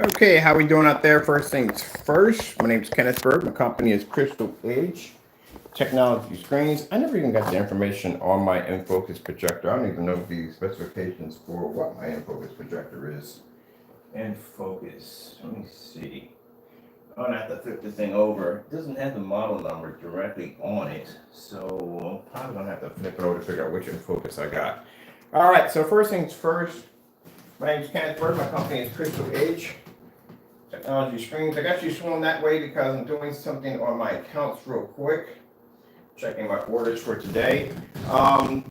Okay, how we doing out there? First things first, my name is Kenneth Berg. My company is Crystal Edge Technology Screens. I never even got the information on my InFocus projector. I don't even know the specifications for what my InFocus projector is. InFocus, let me see. I'm gonna have to flip this thing over. It doesn't have the model number directly on it, so I'm probably gonna have to flip it over to figure out which InFocus I got. All right, so first things first, my name is Kenneth Berg. My company is Crystal Edge Technology Screens. I got you swung that way because I'm doing something on my accounts real quick. Checking my orders for today.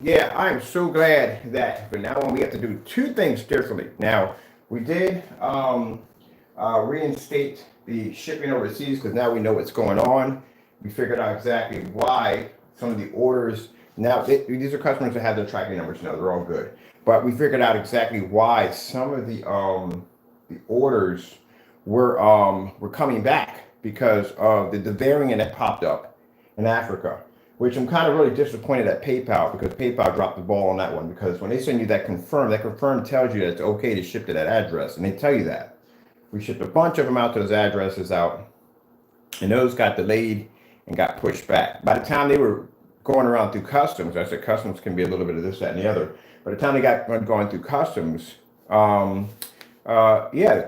Yeah, I'm so glad that from now on we have to do two things differently. Now, we did reinstate the shipping overseas because now we know what's going on. We figured out exactly why some of the orders, now these are customers that have their tracking numbers now, they're all good. But we figured out exactly why some of the orders were coming back because of the variant that popped up in Africa, which I'm kind of really disappointed at PayPal because PayPal dropped the ball on that one, because when they send you that confirm tells you that it's okay to ship to that address, and they tell you that. We shipped a bunch of them out to those addresses out, and those got delayed and got pushed back. By the time they were going around through customs, I said customs can be a little bit of this, that, and the other. By the time they got going through customs, the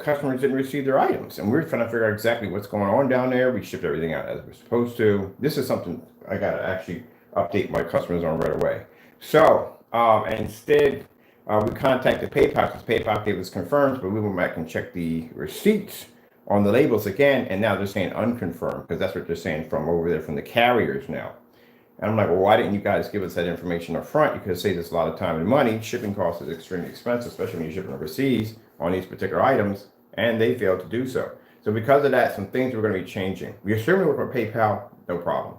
customers didn't receive their items, and we're trying to figure out exactly what's going on down there. We shipped everything out as we're supposed to. This is something I got to actually update my customers on right away. So instead, we contacted PayPal because PayPal gave us confirmed, but we went back and checked the receipts on the labels again, and now they're saying unconfirmed because that's what they're saying from over there from the carriers now. And I'm like, well, why didn't you guys give us that information up front? You could have saved us a lot of time and money. Shipping costs is extremely expensive, especially when you're shipping overseas on these particular items, and they failed to do so. So because of that, some things are going to be changing. We certainly work with PayPal, no problem.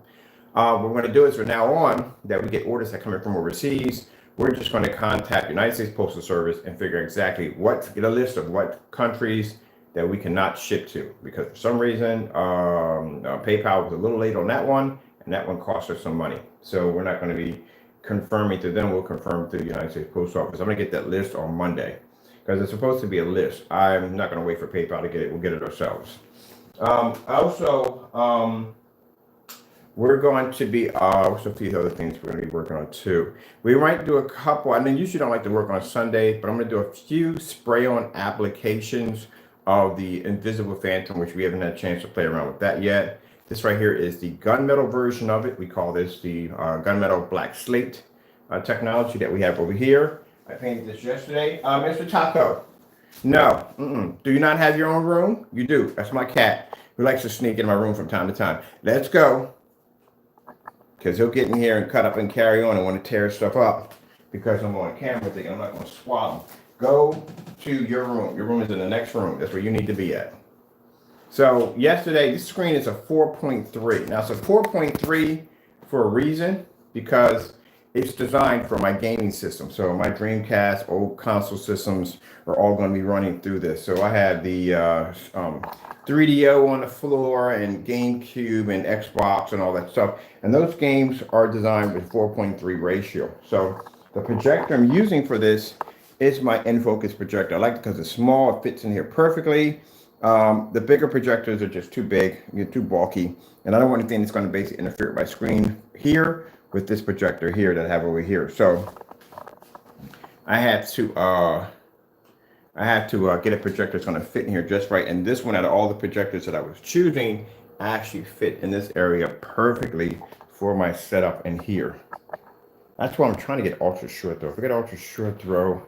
What we're going to do is from now on that we get orders that come in from overseas, we're just going to contact the United States Postal Service and figure exactly get a list of what countries that we cannot ship to, because for some reason PayPal was a little late on that one, and that one cost us some money. So we're not going to be confirming to them. We'll confirm to the United States Post Office. I'm going to get that list on Monday because it's supposed to be a list. I'm not going to wait for PayPal to get it. We'll get it ourselves. We're going to be, what's a few other things we're going to be working on too. We might do a couple, I mean, usually don't like to work on Sunday, but I'm going to do a few spray-on applications of the Invisible Phantom, which we haven't had a chance to play around with that yet. This right here is the gunmetal version of it. We call this the Gunmetal Black Slate technology that we have over here. I painted this yesterday. Mr. Taco, no, do you not have your own room? You do. That's my cat who likes to sneak in my room from time to time. Let's go. Because he'll get in here and cut up and carry on and want to tear stuff up because I'm on camera thinking I'm not going to swallow. Go to your room. Your room is in the next room. That's where you need to be at. So yesterday, this screen is a 4.3. Now, it's a 4.3 for a reason, because it's designed for my gaming system. So my Dreamcast, old console systems are all going to be running through this. So I have the 3DO on the floor and GameCube and Xbox and all that stuff. And those games are designed with 4.3 ratio. So the projector I'm using for this is my InFocus projector. I like it because it's small, it fits in here perfectly. The bigger projectors are just too big, too bulky, and I don't want anything that's going to basically interfere with my screen here with this projector here that I have over here. So I had to get a projector that's going to fit in here just right. And this one, out of all the projectors that I was choosing, actually fit in this area perfectly for my setup in here. That's why I'm trying to get ultra short throw. If I get ultra short throw,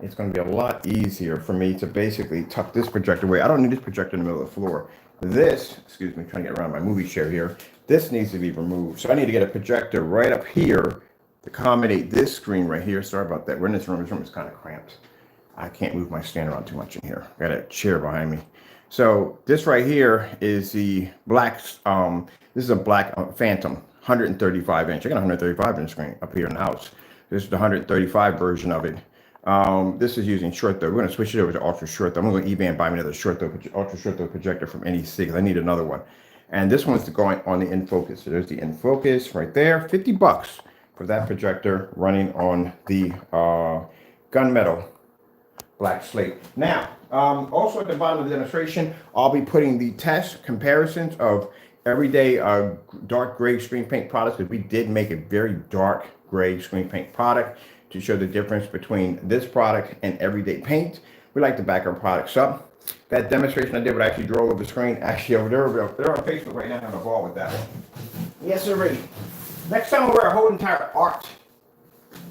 it's going to be a lot easier for me to basically tuck this projector away. I don't need this projector in the middle of the floor. This, excuse me, trying to get around my movie chair here. This needs to be removed. So I need to get a projector right up here to accommodate this screen right here. Sorry about that. We're in this room. This room is kind of cramped. I can't move my stand around too much in here. I got a chair behind me. So this right here is the black, this is a black Phantom, 135 inch. I got a 135 inch screen up here in the house. This is the 135 version of it. This is using short throw. We're going to switch it over to ultra short throw. I'm going to go to eBay and buy me another ultra short throw projector from NEC because I need another one. And this one's going on the InFocus. So there's the InFocus right there, $50 for that projector running on the Gunmetal Black Slate. Now, Also at the bottom of the demonstration, I'll be putting the test comparisons of everyday dark gray screen paint products, because we did make a very dark gray screen paint product to show the difference between this product and everyday paint. We like to back our products up. That demonstration I did would actually draw over the screen, actually over there. They're on Facebook right now having a ball with that one. Yes, sir. Next time we'll wear a whole entire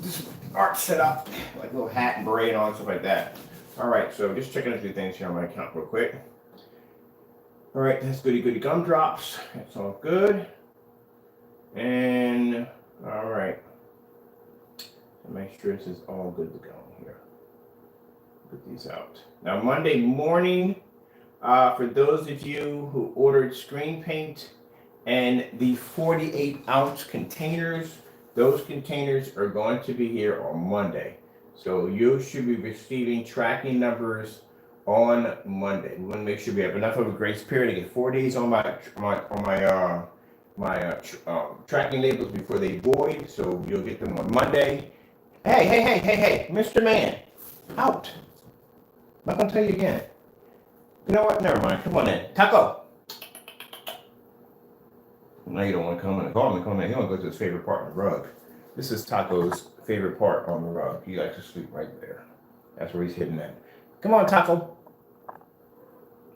this art set up, like a little hat and beret on, stuff like that. All right, so just checking a few things here on my account real quick. All right, that's goody gumdrops. That's all good. And all right, so make sure this is all good to go here. Put these out. Now Monday morning, for those of you who ordered screen paint and the 48-ounce containers, those containers are going to be here on Monday. So you should be receiving tracking numbers on Monday. We want to make sure we have enough of a grace period to get 4 days on my tracking labels before they void. So you'll get them on Monday. Hey, Mr. Man, out. I'm not gonna tell you again. You know what? Never mind. Come on in, Taco. Now you don't want to come in and call him. Come in. He want to go to his favorite part on the rug. This is Taco's favorite part on the rug. He likes to sleep right there. That's where he's hitting at. Come on, Taco.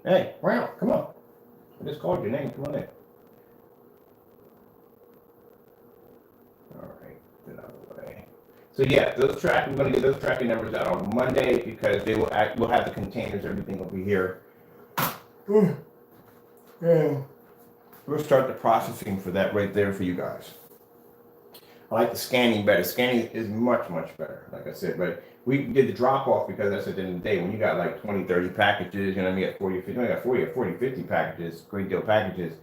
Hey, wow, come on. I just called your name. Come on in. All right, get out of the way. So yeah, we're going to get those tracking numbers out on Monday, because they will we'll have the containers. Everything will be here. Yeah. We'll start the processing for that right there for you guys. I like the scanning better. Scanning is much better, like I said. But we did the drop off because that's at the end of the day. When you got like 20, 30 packages, you know, you got 40, 50, you got 40, 50 packages, great deal packages.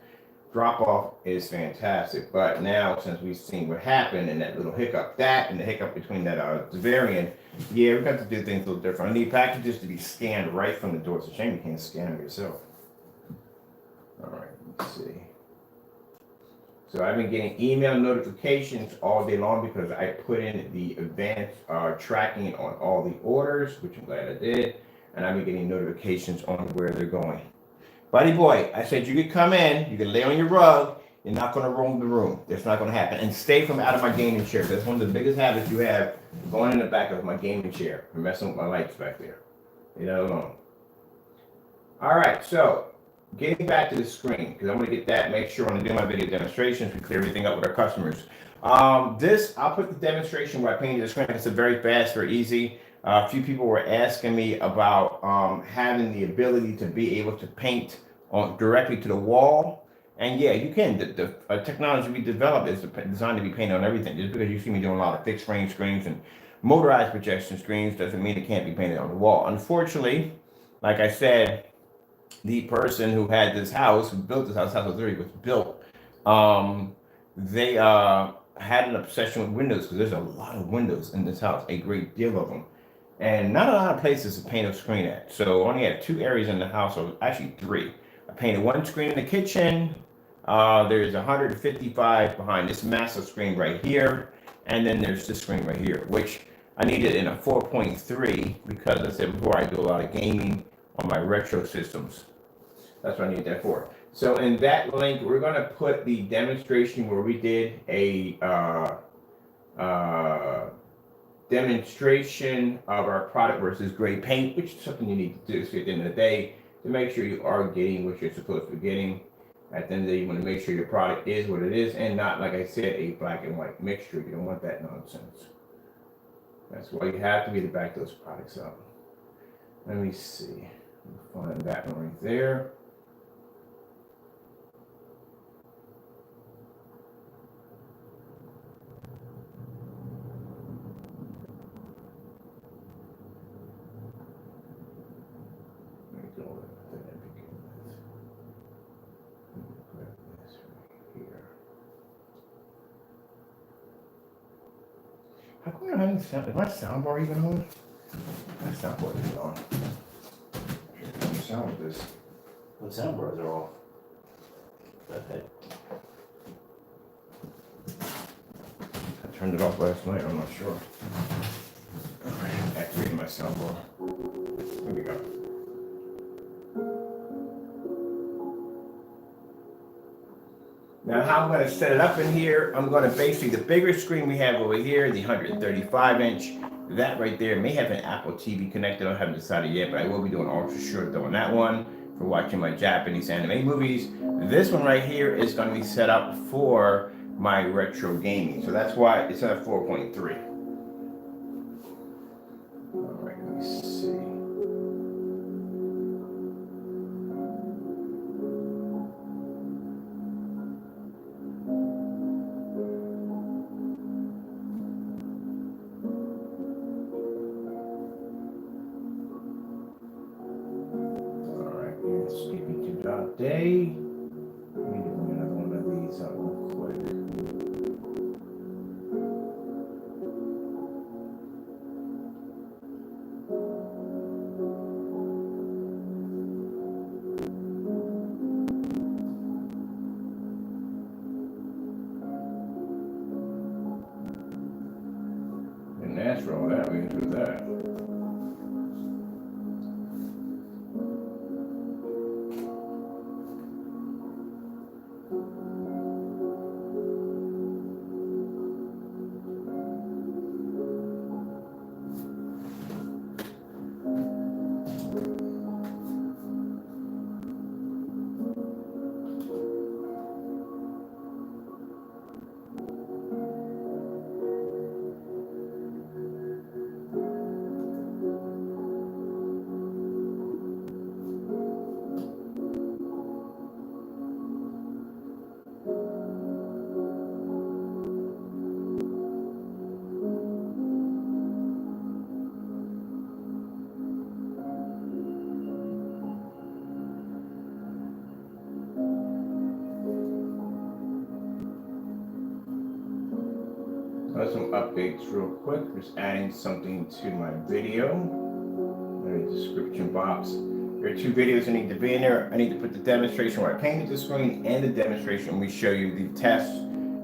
Drop off is fantastic. But now, since we've seen what happened and that little hiccup, and the hiccup between that variant, yeah, we've got to do things a little different. I need packages to be scanned right from the door. It's a shame you can't scan them yourself. All right, let's see. So I've been getting email notifications all day long because I put in the advanced tracking on all the orders, which I'm glad I did. And I've been getting notifications on where they're going. Buddy boy, I said you could come in, you can lay on your rug, you're not going to roam the room. That's not going to happen. And stay from out of my gaming chair. That's one of the biggest habits you have, going in the back of my gaming chair and messing with my lights back there. Leave that alone. All right, so getting back to the screen, because I'm going to get that, make sure when I do my video demonstrations, we clear everything up with our customers. I'll put the demonstration where I painted the screen. It's a very fast, very easy. A few people were asking me about having the ability to be able to paint directly to the wall. And yeah, you can. The technology we developed is designed to be painted on everything. Just because you see me doing a lot of fixed frame screens and motorized projection screens doesn't mean it can't be painted on the wall. Unfortunately, like I said, the person who had this house, who built this house was already built, they had an obsession with windows, because there's a lot of windows in this house, a great deal of them. And not a lot of places to paint a screen at. So I only had 2 areas in the house, or actually 3. I painted 1 screen in the kitchen. There's 155 behind this massive screen right here. And then there's this screen right here, which I needed in a 4.3 because I said before, I do a lot of gaming on my retro systems. That's what I need that for. So in that link, we're going to put the demonstration where we did a demonstration of our product versus gray paint, which is something you need to do. So at the end of the day, to make sure you are getting what you're supposed to be getting. At the end of the day, you want to make sure your product is what it is and not, like I said, a black and white mixture. You don't want that nonsense. That's why you have to be able to back those products up. Let me see. Find that one right there. Let me go with that and begin with. Let me grab this right here. How come I don't have any sound? Is my soundbar even on? My soundbar is on. Sound with this. The soundbars are off. Okay. I turned it off last night, I'm not sure. Alright, activating my soundbar. There we go. Now, how I'm going to set it up in here, I'm going to basically, the bigger screen we have over here, the 135 inch, that right there may have an Apple TV connected. I haven't decided yet, but I will be doing ultra short though on that one for watching my Japanese anime movies. This one right here is going to be set up for my retro gaming. So that's why it's at 4.3. All right, let me see. Skipping to dot day. Let me do another one of these up real quick. And that's for all that, we can do that. Some updates real quick. Just adding something to my video. In the description box. There are 2 videos that need to be in there. I need to put the demonstration where I painted the screen and the demonstration we show you the test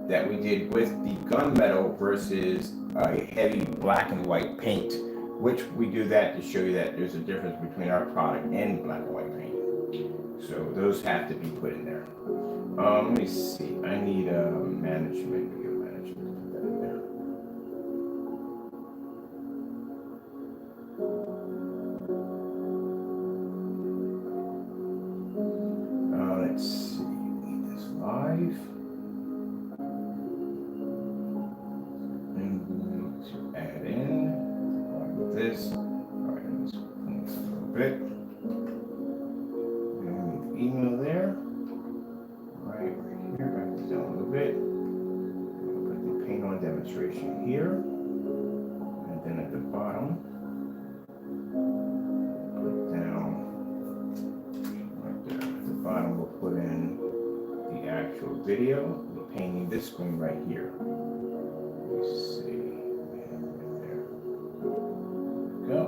that we did with the gunmetal versus a heavy black and white paint, which we do that to show you that there's a difference between our product and black and white paint. So those have to be put in there. Let me see. I need a management. Let's see, need this live. And we need to add in like this. All right, let's clean this a little bit. And we need the email there. Right here, back this down a little bit. I'll put the paint on demonstration here. And then at the bottom, put down right there. At the bottom, we'll put in the actual video. We're painting this screen right here. Let's see. Right there. Go.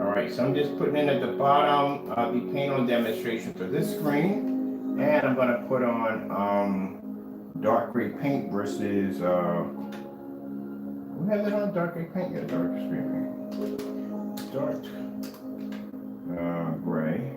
All right, so I'm just putting in at the bottom the paint on demonstration for this screen, and I'm going to put on dark gray paint versus we have that on dark gray paint. Yeah, dark gray paint. Dark gray.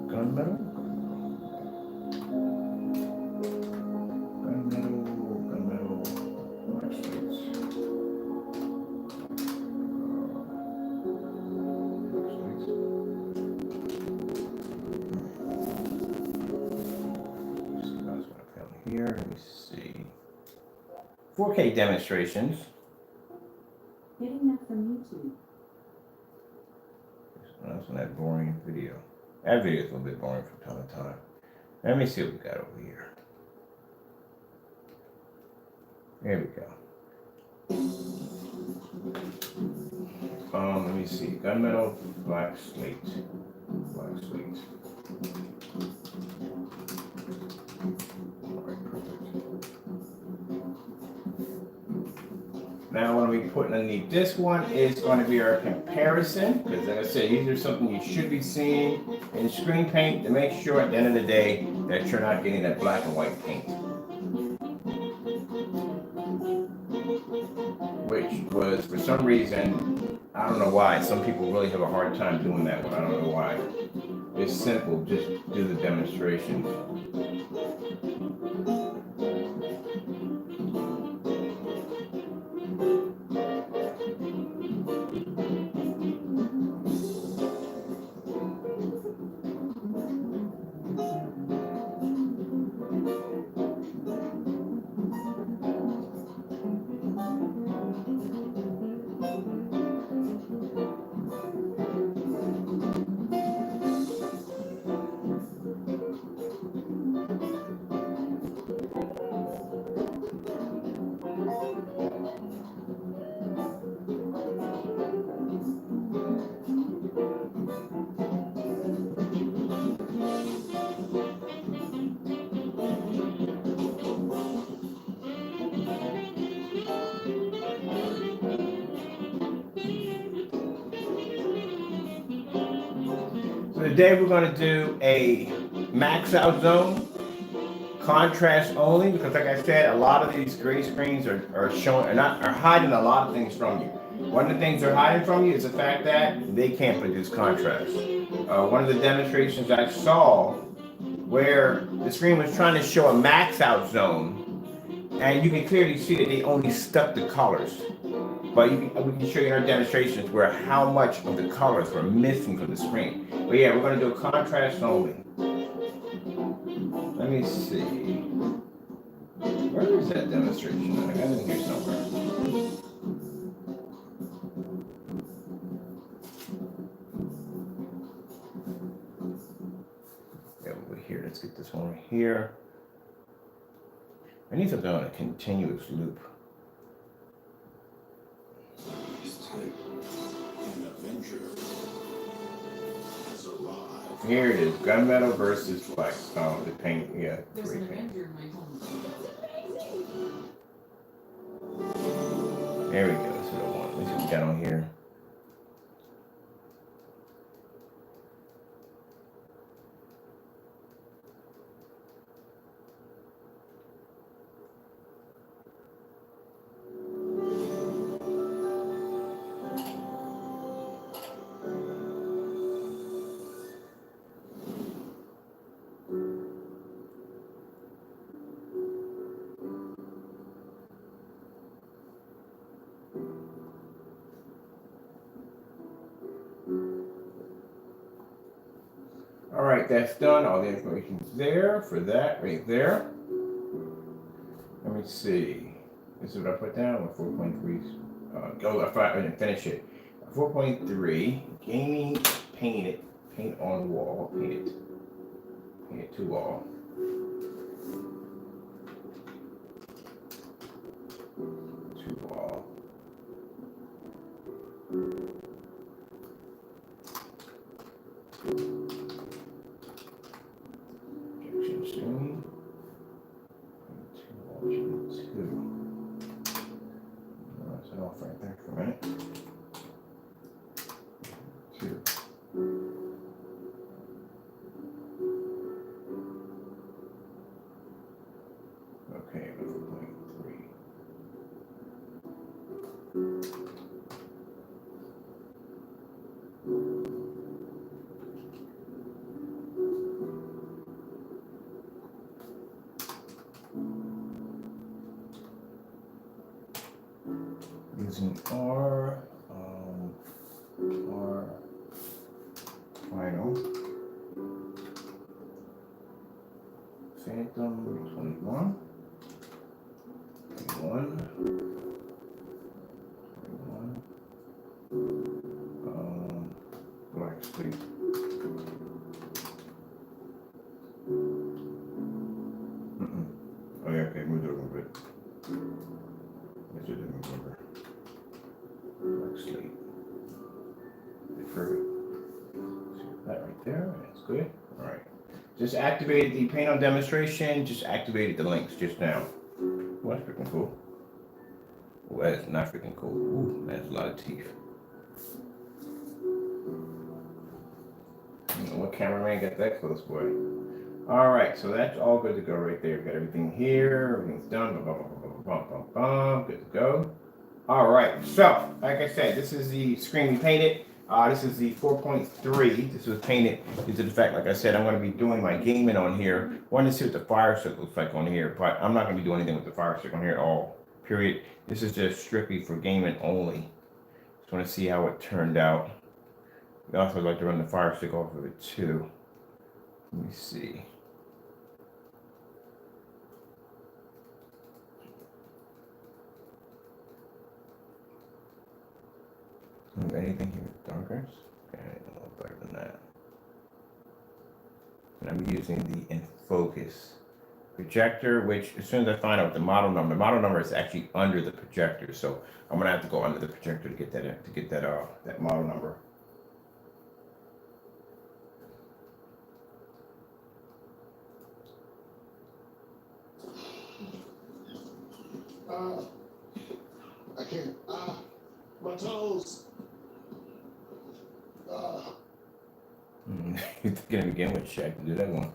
Gunmetal Black Slate. Here, let me see. 4K demonstrations. Getting that from YouTube. That's on that boring video. That video is a little bit boring from time to time. Let me see what we got over here. There we go. Let me see. Gunmetal Black Slate. Black Slate. Alright, perfect. Now what we putting underneath this one is going to be our comparison, because like I said, these are something you should be seeing in screen paint to make sure at the end of the day that you're not getting that black and white paint. Which was, for some reason, I don't know why, some people really have a hard time doing that one. I don't know why. It's simple, just do the demonstration. So today we're going to do a max out zone, contrast only, because like I said, a lot of these gray screens are hiding a lot of things from you. One of the things they're hiding from you is the fact that they can't produce contrast. One of the demonstrations I saw where the screen was trying to show a max out zone, and you can clearly see that they only stuck the colors. But we can show you in our demonstrations where how much of the colors were missing from the screen. But yeah, we're going to do a contrast only. Let me see. Where is that demonstration? I got it in here somewhere. Yeah, over here. Let's get this one right here. I need something on a continuous loop. Here it is, Gunmetal versus Black. Oh, the paint, yeah, great paint. There we go, that's what I want. Let's see what we got on here. All right, that's done. All the information's there for that right there. Let me see. This is what I put down with 4.3. I didn't finish it. 4.3. Gaming painted. Paint on wall. Paint it to wall. To wall. Projection screen. Two. That's it off right there for a minute. Two. Okay, 4.3. Using R final Phantom 21 Black Slate moved it a little bit. Yes, it did move over. Black slate. Perfect. That right there. That's good. All right. Just activated the paint on demonstration. Just activated the links just now. Oh, that's freaking cool. Oh, that is not freaking cool. Ooh, that's a lot of teeth. I don't know what cameraman got that close, boy. All right, so that's all good to go right there. Got everything here. Everything's done. Bum, bum, bum, bum, bum, bum, bum. Good to go. All right, so like I said, this is the screen we painted. This is the 4.3. This was painted due to the fact, like I said, I'm going to be doing my gaming on here. Wanted to see what the fire stick looks like on here, but I'm not going to be doing anything with the fire stick on here at all. Period. This is just strictly for gaming only. Just want to see how it turned out. We also like to run the fire stick off of it too. Let me see. Anything here with darkers? Okay, a little better than that. And I'm using the in focus projector, which as soon as I find out the model number is actually under the projector. So I'm gonna have to go under the projector to get that model number. I can't. My toes. You're gonna begin with Shaq to do that one.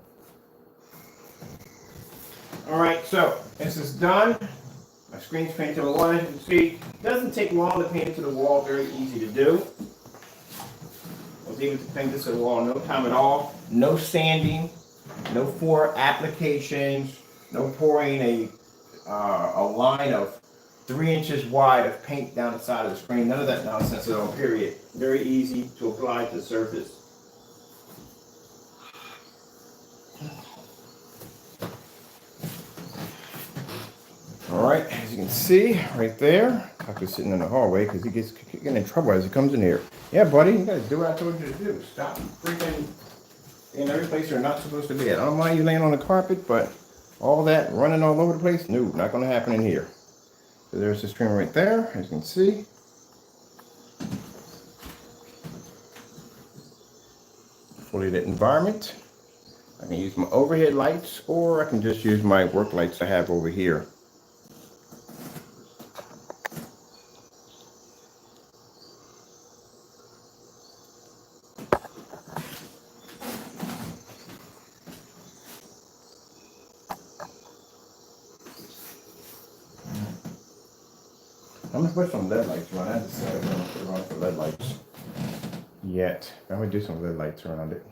All right, so this is done. My screen's painted to the wall. As you can see, it doesn't take long to paint it to the wall. Very easy to do. I was able to paint this to the wall in no time at all. No sanding, no four applications, no pouring a line of 3 inches wide of paint down the side of the screen. None of that nonsense at all, period. Very easy to apply to the surface. All right, as you can see right there, Tucker's sitting in the hallway because he gets getting in trouble as he comes in here. Yeah, buddy, you gotta do what I told you to do. Stop freaking in every place you're not supposed to be at. I don't mind you laying on the carpet, but all that running all over the place, no, not gonna happen in here. So there's the screen right there, as you can see. Fully lit environment. I can use my overhead lights, or I can just use my work lights I have over here. I'm gonna put some LED lights around. I haven't decided I'm gonna put on for LED lights yet. I'm gonna do some LED lights around it.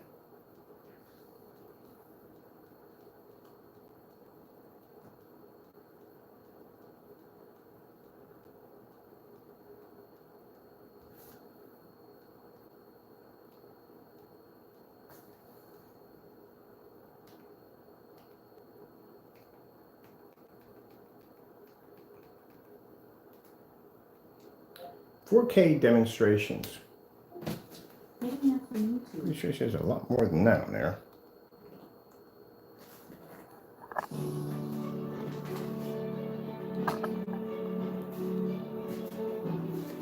"4K demonstrations." Pretty sure she has a lot more than that on there.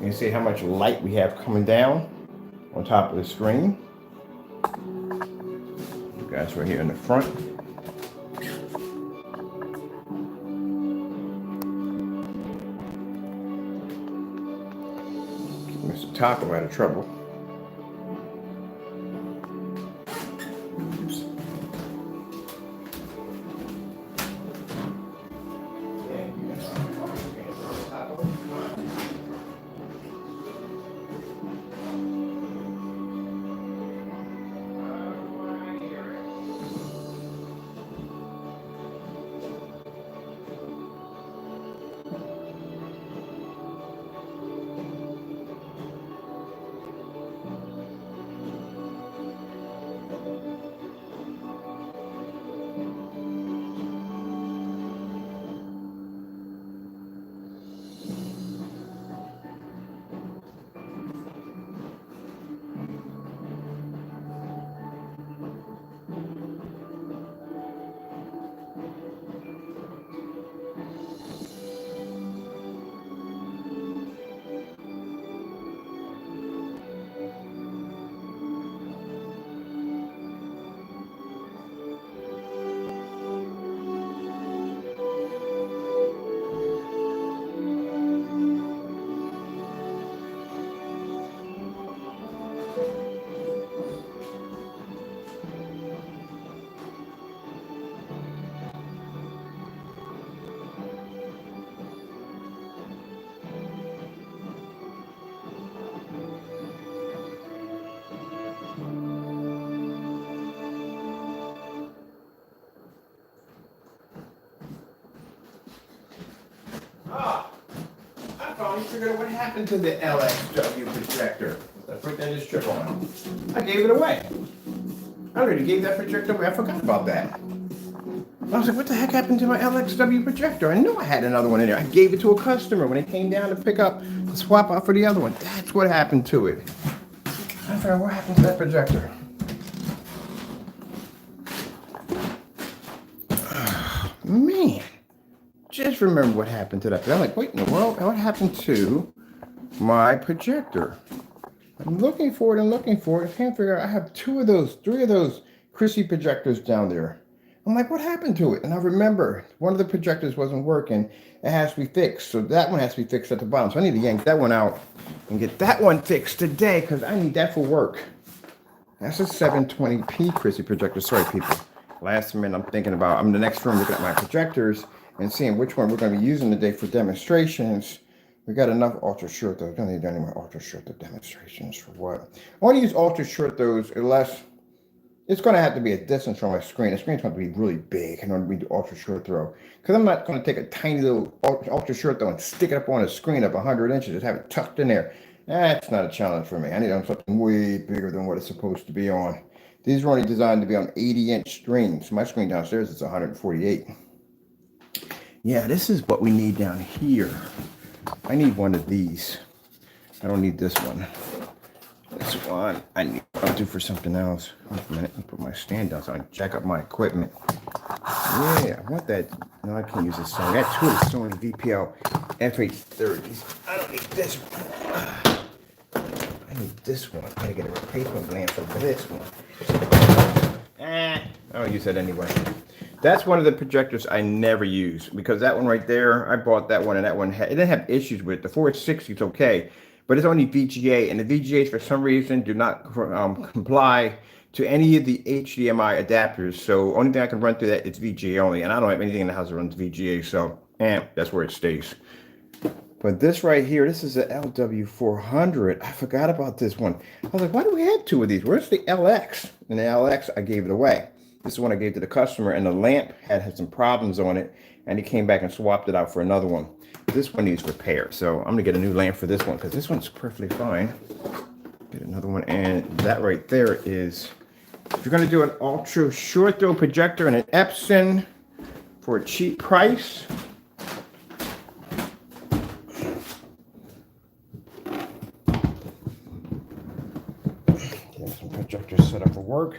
You can see how much light we have coming down on top of the screen. You guys right here in the front. Keep Mr. Taco out of trouble. finally figured out what happened to the LXW projector. I put that strip on. I gave it away. I already gave that projector away. I forgot about that. I was like, what the heck happened to my LXW projector? I knew I had another one in there. I gave it to a customer when they came down to pick up the swap out for the other one. That's what happened to it. I figured, what happened to that projector? Man, just remember what happened to that. I'm like, wait in the world, what happened to my projector? I'm looking for it and looking for it. I can't figure out. I have three of those Chrissy projectors down there. I'm like, what happened to it? And I remember one of the projectors wasn't working. It has to be fixed. So that one has to be fixed at the bottom. So I need to yank that one out and get that one fixed today because I need that for work. That's a 720p Chrissy projector. Sorry, people. Last minute, I'm thinking about, I'm in the next room looking at my projectors and seeing which one we're going to be using today for demonstrations. We got enough ultra short though. Don't need any more ultra short though demonstrations for what? I want to use ultra short those unless it's going to have to be a distance from my screen. The screen's going to be really big in order to do ultra short throw. Because I'm not going to take a tiny little ultra short throw and stick it up on a screen of 100 inches, just have it tucked in there. That's not a challenge for me. I need something way bigger than what it's supposed to be on. These are only designed to be on 80-inch screens. My screen downstairs is 148. Yeah, this is what we need down here. I need one of these. I don't need this one. This one I'll do for something else. Wait a minute, let me put my stand down so I can jack up my equipment. Yeah, I want that. No, I can't use this Sony. That tool is Sony VPL F830s. I don't need this one. I need this one. I gotta get a replacement lamp for this one. I'll use that anyway. That's one of the projectors I never use because that one right there, I bought that one and that one it didn't have issues with it. The 460 is okay, but it's only VGA, and the VGAs for some reason do not comply to any of the HDMI adapters. So only thing I can run through that is VGA only, and I don't have anything in the house that runs VGA, so that's where it stays. But this right here, this is the LW400. I forgot about this one. I was like, why do we have two of these? Where's the LX? And the LX, I gave it away. This is one I gave to the customer, and the lamp had some problems on it, and he came back and swapped it out for another one. This one needs repair, so I'm going to get a new lamp for this one, because this one's perfectly fine. Get another one, and that right there is, if you're going to do an ultra short throw projector and an Epson for a cheap price, projector set up for work.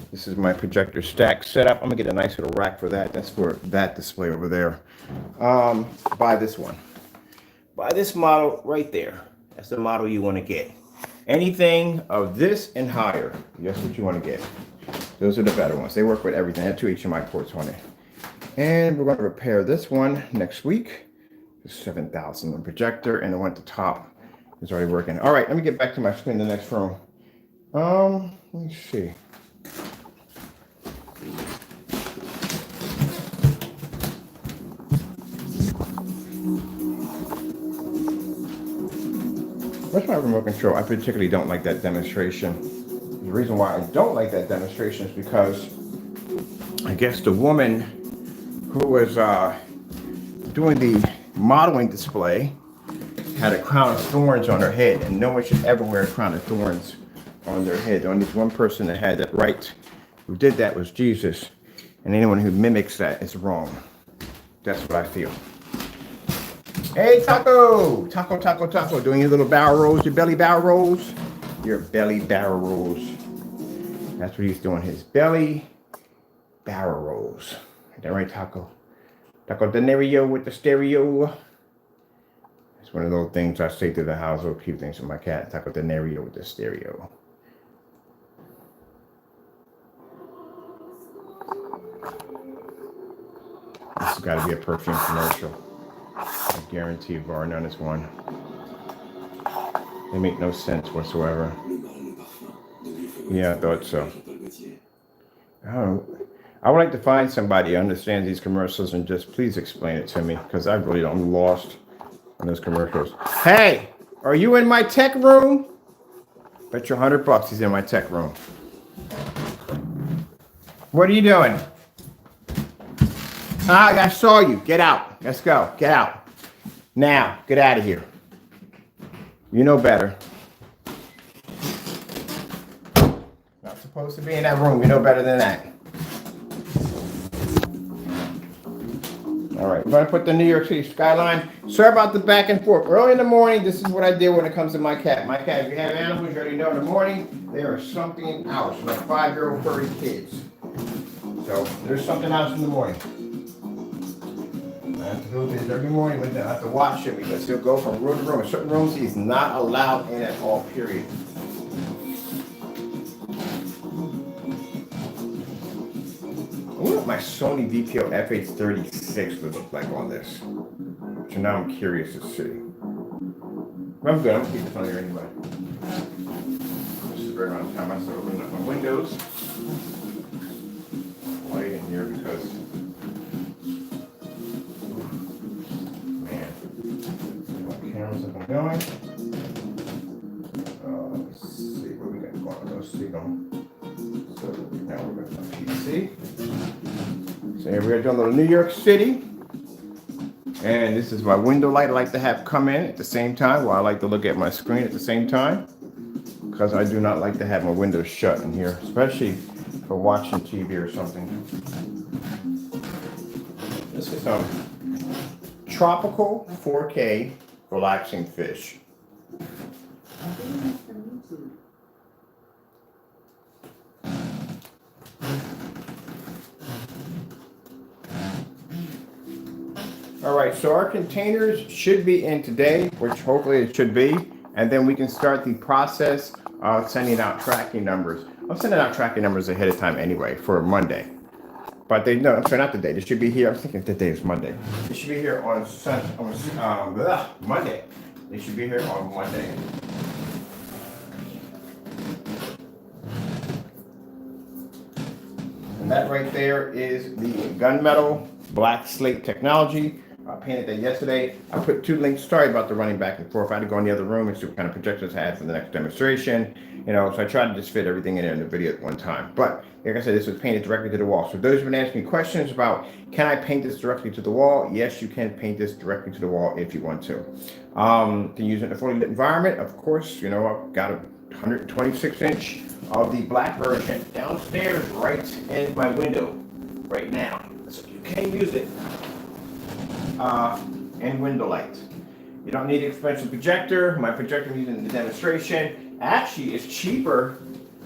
This is my projector stack setup. I'm gonna get a nice little rack for that. That's for that display over there. Buy this one. Buy this model right there. That's the model you want to get. Anything of this and higher, that's what you want to get. Those are the better ones. They work with everything. They have two HDMI ports on it. And we're going to repair this one next week. The 7000 projector, and the one at the top is already working. All right, let me get back to my screen in the next room. Let me see. What's my remote control? I particularly don't like that demonstration. The reason why I don't like that demonstration is because I guess the woman who was doing the modeling display had a crown of thorns on her head, and no one should ever wear a crown of thorns on their head. Only one person that had that right, who did that, was Jesus, and anyone who mimics that is wrong. That's what I feel. Hey, Taco! Taco, doing your little barrel rolls, your belly barrel rolls? Your belly barrel rolls. That's what he's doing, his belly barrel rolls. Is that right, Taco? Taco Denario with the stereo. It's one of those things I say to the house, little cute things for my cat. Taco Denario with the stereo. This has got to be a perfume commercial. I guarantee you, bar none is one. They make no sense whatsoever. Yeah, I thought so. I would like to find somebody who understands these commercials and just please explain it to me, because I really don't. I'm lost on those commercials. Hey, are you in my tech room? Bet you $100 he's in my tech room. What are you doing? I saw you. Get out. Let's go. Get out. Now, get out of here. You know better. Not supposed to be in that room. You know better than that. All right, we're going to put the New York City skyline. Sorry about the back and forth. Early in the morning, this is what I did when it comes to my cat. My cat, if you have animals, you already know in the morning, there is something else. Like 5-year-old furry kids. So there's something else in the morning. I have to do this every morning with him. I have to watch him because he'll go from room to room. In certain rooms, he's not allowed in at all, period. I wonder what my Sony VPO FH36 would look like on this. So now I'm curious to see. But I'm good. I'm gonna keep this on here anyway. This is right around the time I start opening up my windows. Light in here because, man, my camera's up and going. Let's see what we got going on. Let's see them. So now we're going to PC. So here we are doing a little New York City. And this is my window light I like to have come in at the same time while I like to look at my screen at the same time. Because I do not like to have my windows shut in here, especially for watching TV or something. This is some tropical 4K relaxing fish. All right, so our containers should be in today, which hopefully it should be, and then we can start the process of sending out tracking numbers. I'm sending out tracking numbers ahead of time anyway for Monday. But no, I'm sorry, not today. They should be here. I was thinking today is Monday. They should be here on Monday. They should be here on Monday. And that right there is the Gunmetal Black Slate technology. I painted that yesterday. I put 2 links. Sorry about the running back and forth. I had to go in the other room and see what kind of projectors I had for the next demonstration. You know, so I tried to just fit everything in there in the video at one time. But like I said, this was painted directly to the wall. So those who've been asking me questions about, can I paint this directly to the wall? Yes, you can paint this directly to the wall if you want to. Can use it in a fully lit environment. Of course, you know, I've got a 126-inch of the black version downstairs right in my window right now. So you can use it. And window light. You don't need an expensive projector. My projector I'm using in the demonstration actually is cheaper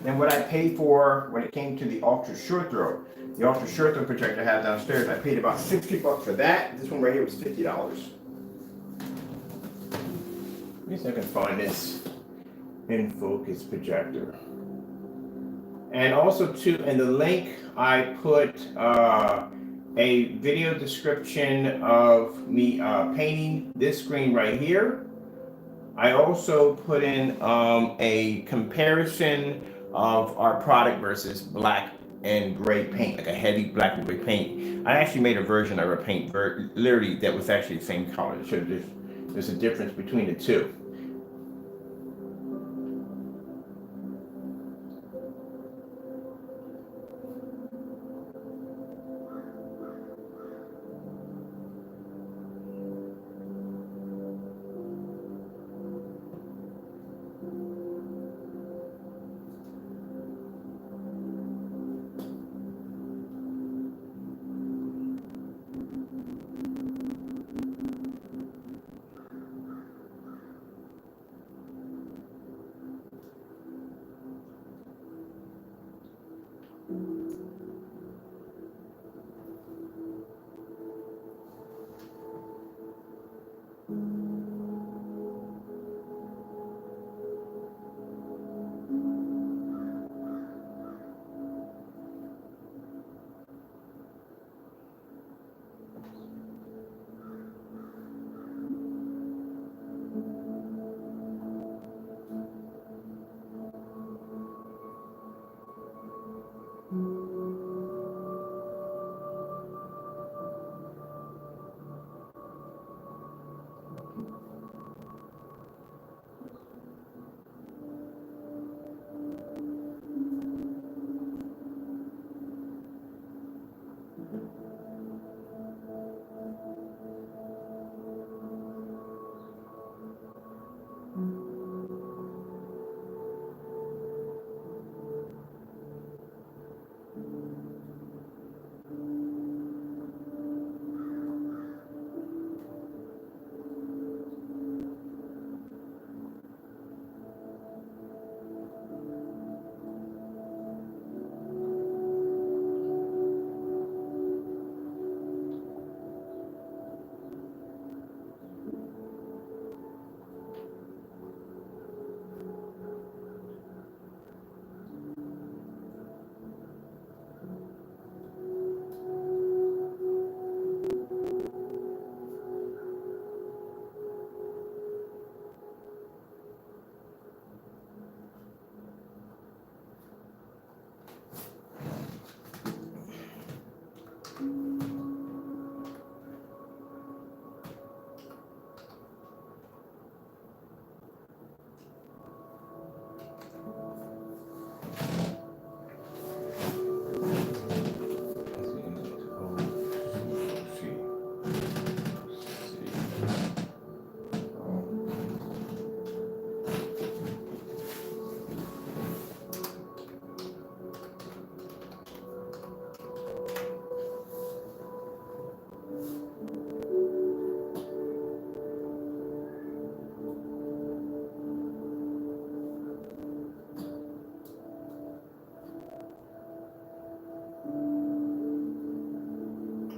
than what I paid for when it came to the ultra short throw. The ultra short throw projector I have downstairs, I paid about $60 for that. This one right here was $50. Let me see if I can find this in focus projector. And also too, in the link I put a video description of me painting this screen right here. I also put in a comparison of our product versus black and gray paint, like a heavy black and gray paint. I actually made a version of our paint literally that was actually the same color. So there's a difference between the two.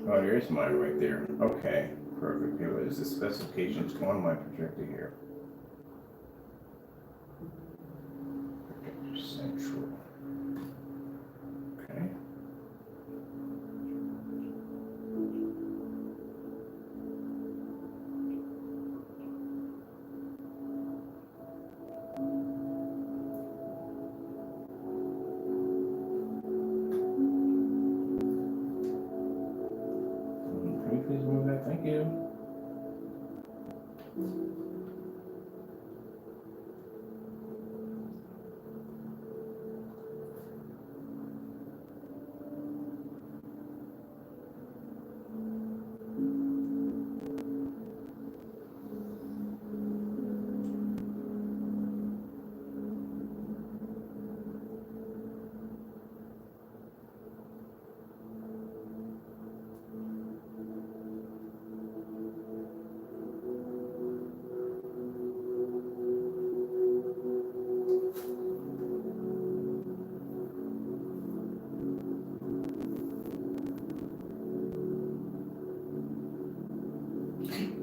Oh, there's mine right there. Okay, perfect. Here is the specifications on my projector here. Projector central. Okay. Can you please move that? Thank you.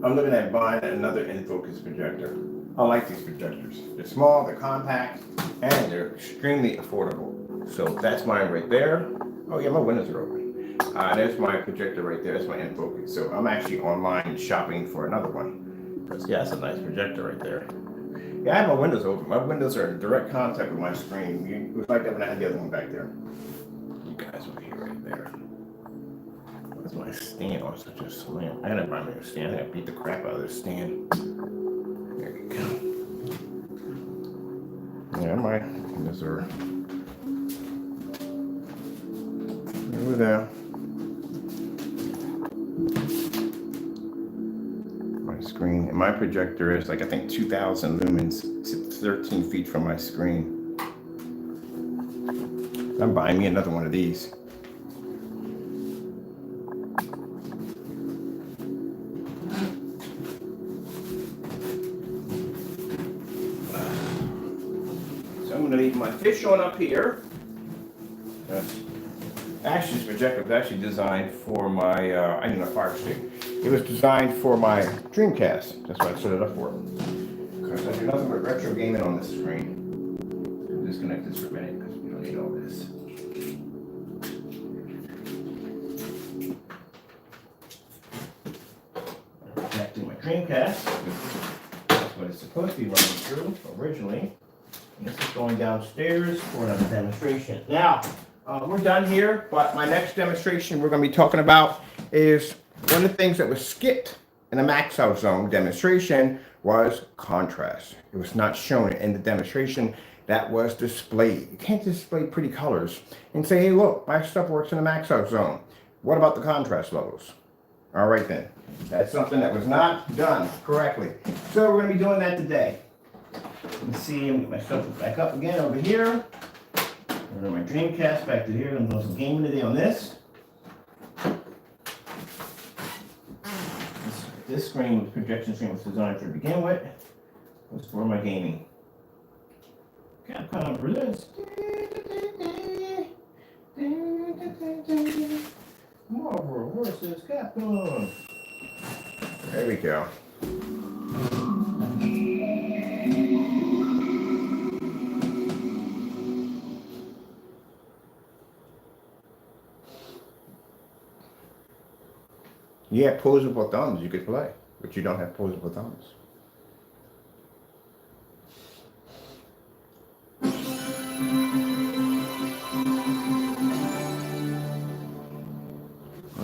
I'm looking at buying another in-focus projector. I like these projectors. They're small, they're compact, and they're extremely affordable. So that's mine right there. Oh yeah, my windows are open. There's my projector right there. That's my in-focus. So I'm actually online shopping for another one. Yeah, that's a nice projector right there. Yeah, I have my windows open. My windows are in direct contact with my screen. It was like that when I had the other one back there. You guys over here right there. Where's my stand? Oh, it's such a slam. I gotta buy me a stand. I gotta beat the crap out of this stand. There you go. Yeah, my windows are over there. My screen. And my projector is like, I think 2,000 lumens. It's 13 feet from my screen. I'm buying me another one of these. I'm going to leave my fish on up here. Actually, this projector was actually designed for my, I need a fire stick. It was designed for my Dreamcast. That's what I set it up for. Because I do nothing but retro gaming on this screen. I'll disconnect this for a minute because we don't need all this. I'm connecting my Dreamcast. That's what it's supposed to be running through originally. This is going downstairs for another demonstration. Now, we're done here, but my next demonstration we're going to be talking about is one of the things that was skipped in the max out zone demonstration was contrast. It was not shown in the demonstration that was displayed. You can't display pretty colors and say, hey, look, my stuff works in the max out zone. What about the contrast levels? All right, then. That's something that was not done correctly. So we're going to be doing that today. Let's see, I'm going to get my stuff back up again over here. Over my Dreamcast back to here. I'm doing some gaming today on this. This screen, projection screen, was designed to begin with. Was for my gaming. Capcom presents. Marvel versus Capcom. There we go. You have posable thumbs, you could play, but you don't have posable thumbs. I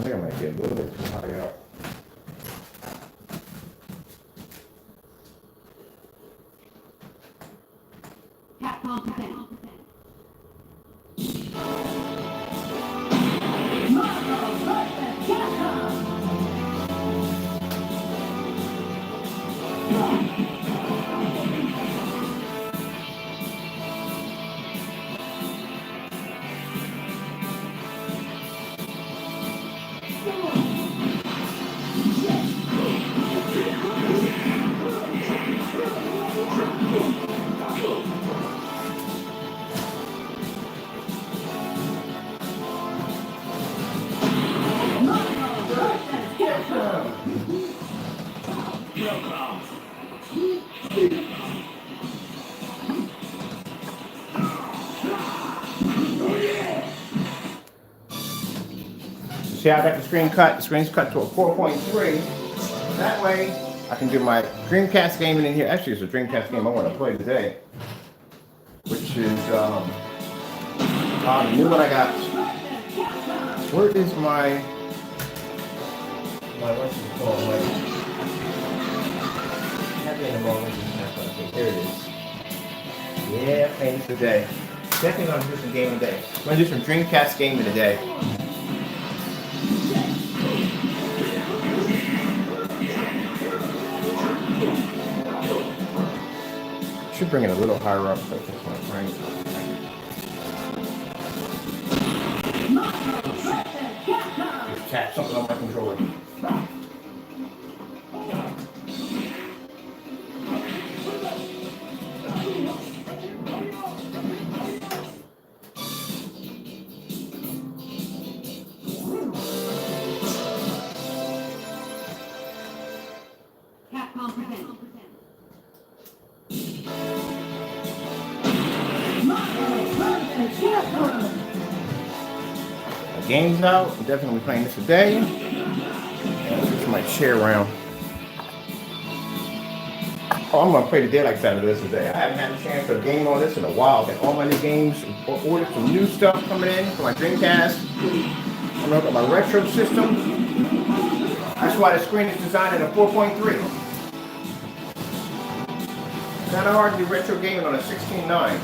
think I might be a little bit too high up. Capcom presents. See how I got the screen cut? The screen's cut to a 4.3. That way, I can do my Dreamcast gaming in here. Actually, it's a Dreamcast game I want to play today, which is the new one I got. Where is my what's it called? Happy in the moment. Okay, here it is. Yeah, playing this today. Definitely gonna do some gaming today. I'm gonna do some Dreamcast gaming today. Should bring it a little higher up, so it's not right. Just tap something on my controller. Capcom presents. The game's out. I'm definitely playing this today. Let's switch my chair around. Oh, I'm gonna play the daylight side of this today. I haven't had a chance to game on this in a while. Got all my new games, ordered some new stuff coming in for my Dreamcast. I'm gonna look at my retro system. That's why the screen is designed at a 4.3. It's kind of hard to do retro gaming on a 16:9.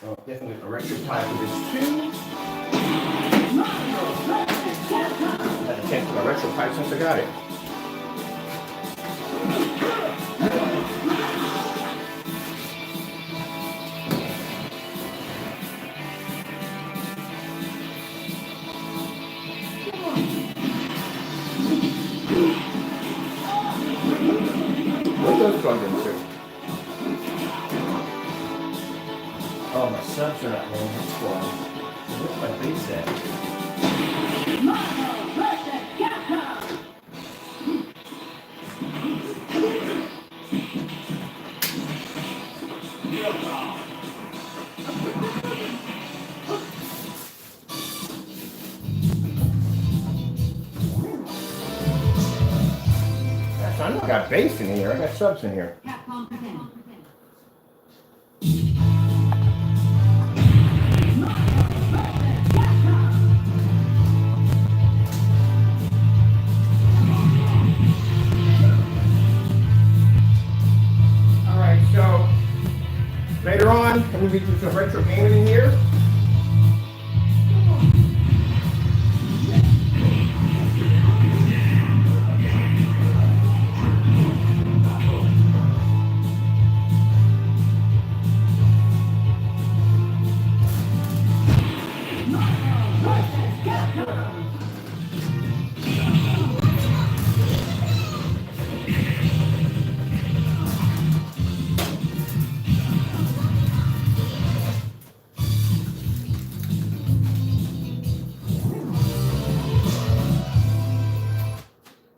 Oh, definitely a retro time for this too. Had a chance for my retro pipe since I got it. What those plugged into? Oh, my subs are not home. That's why. Where's my base at? Gosh, I know I got bass in here. I got subs in here. Capcom presents. Alright, so later on, I'm going to be doing some retro gaming in here.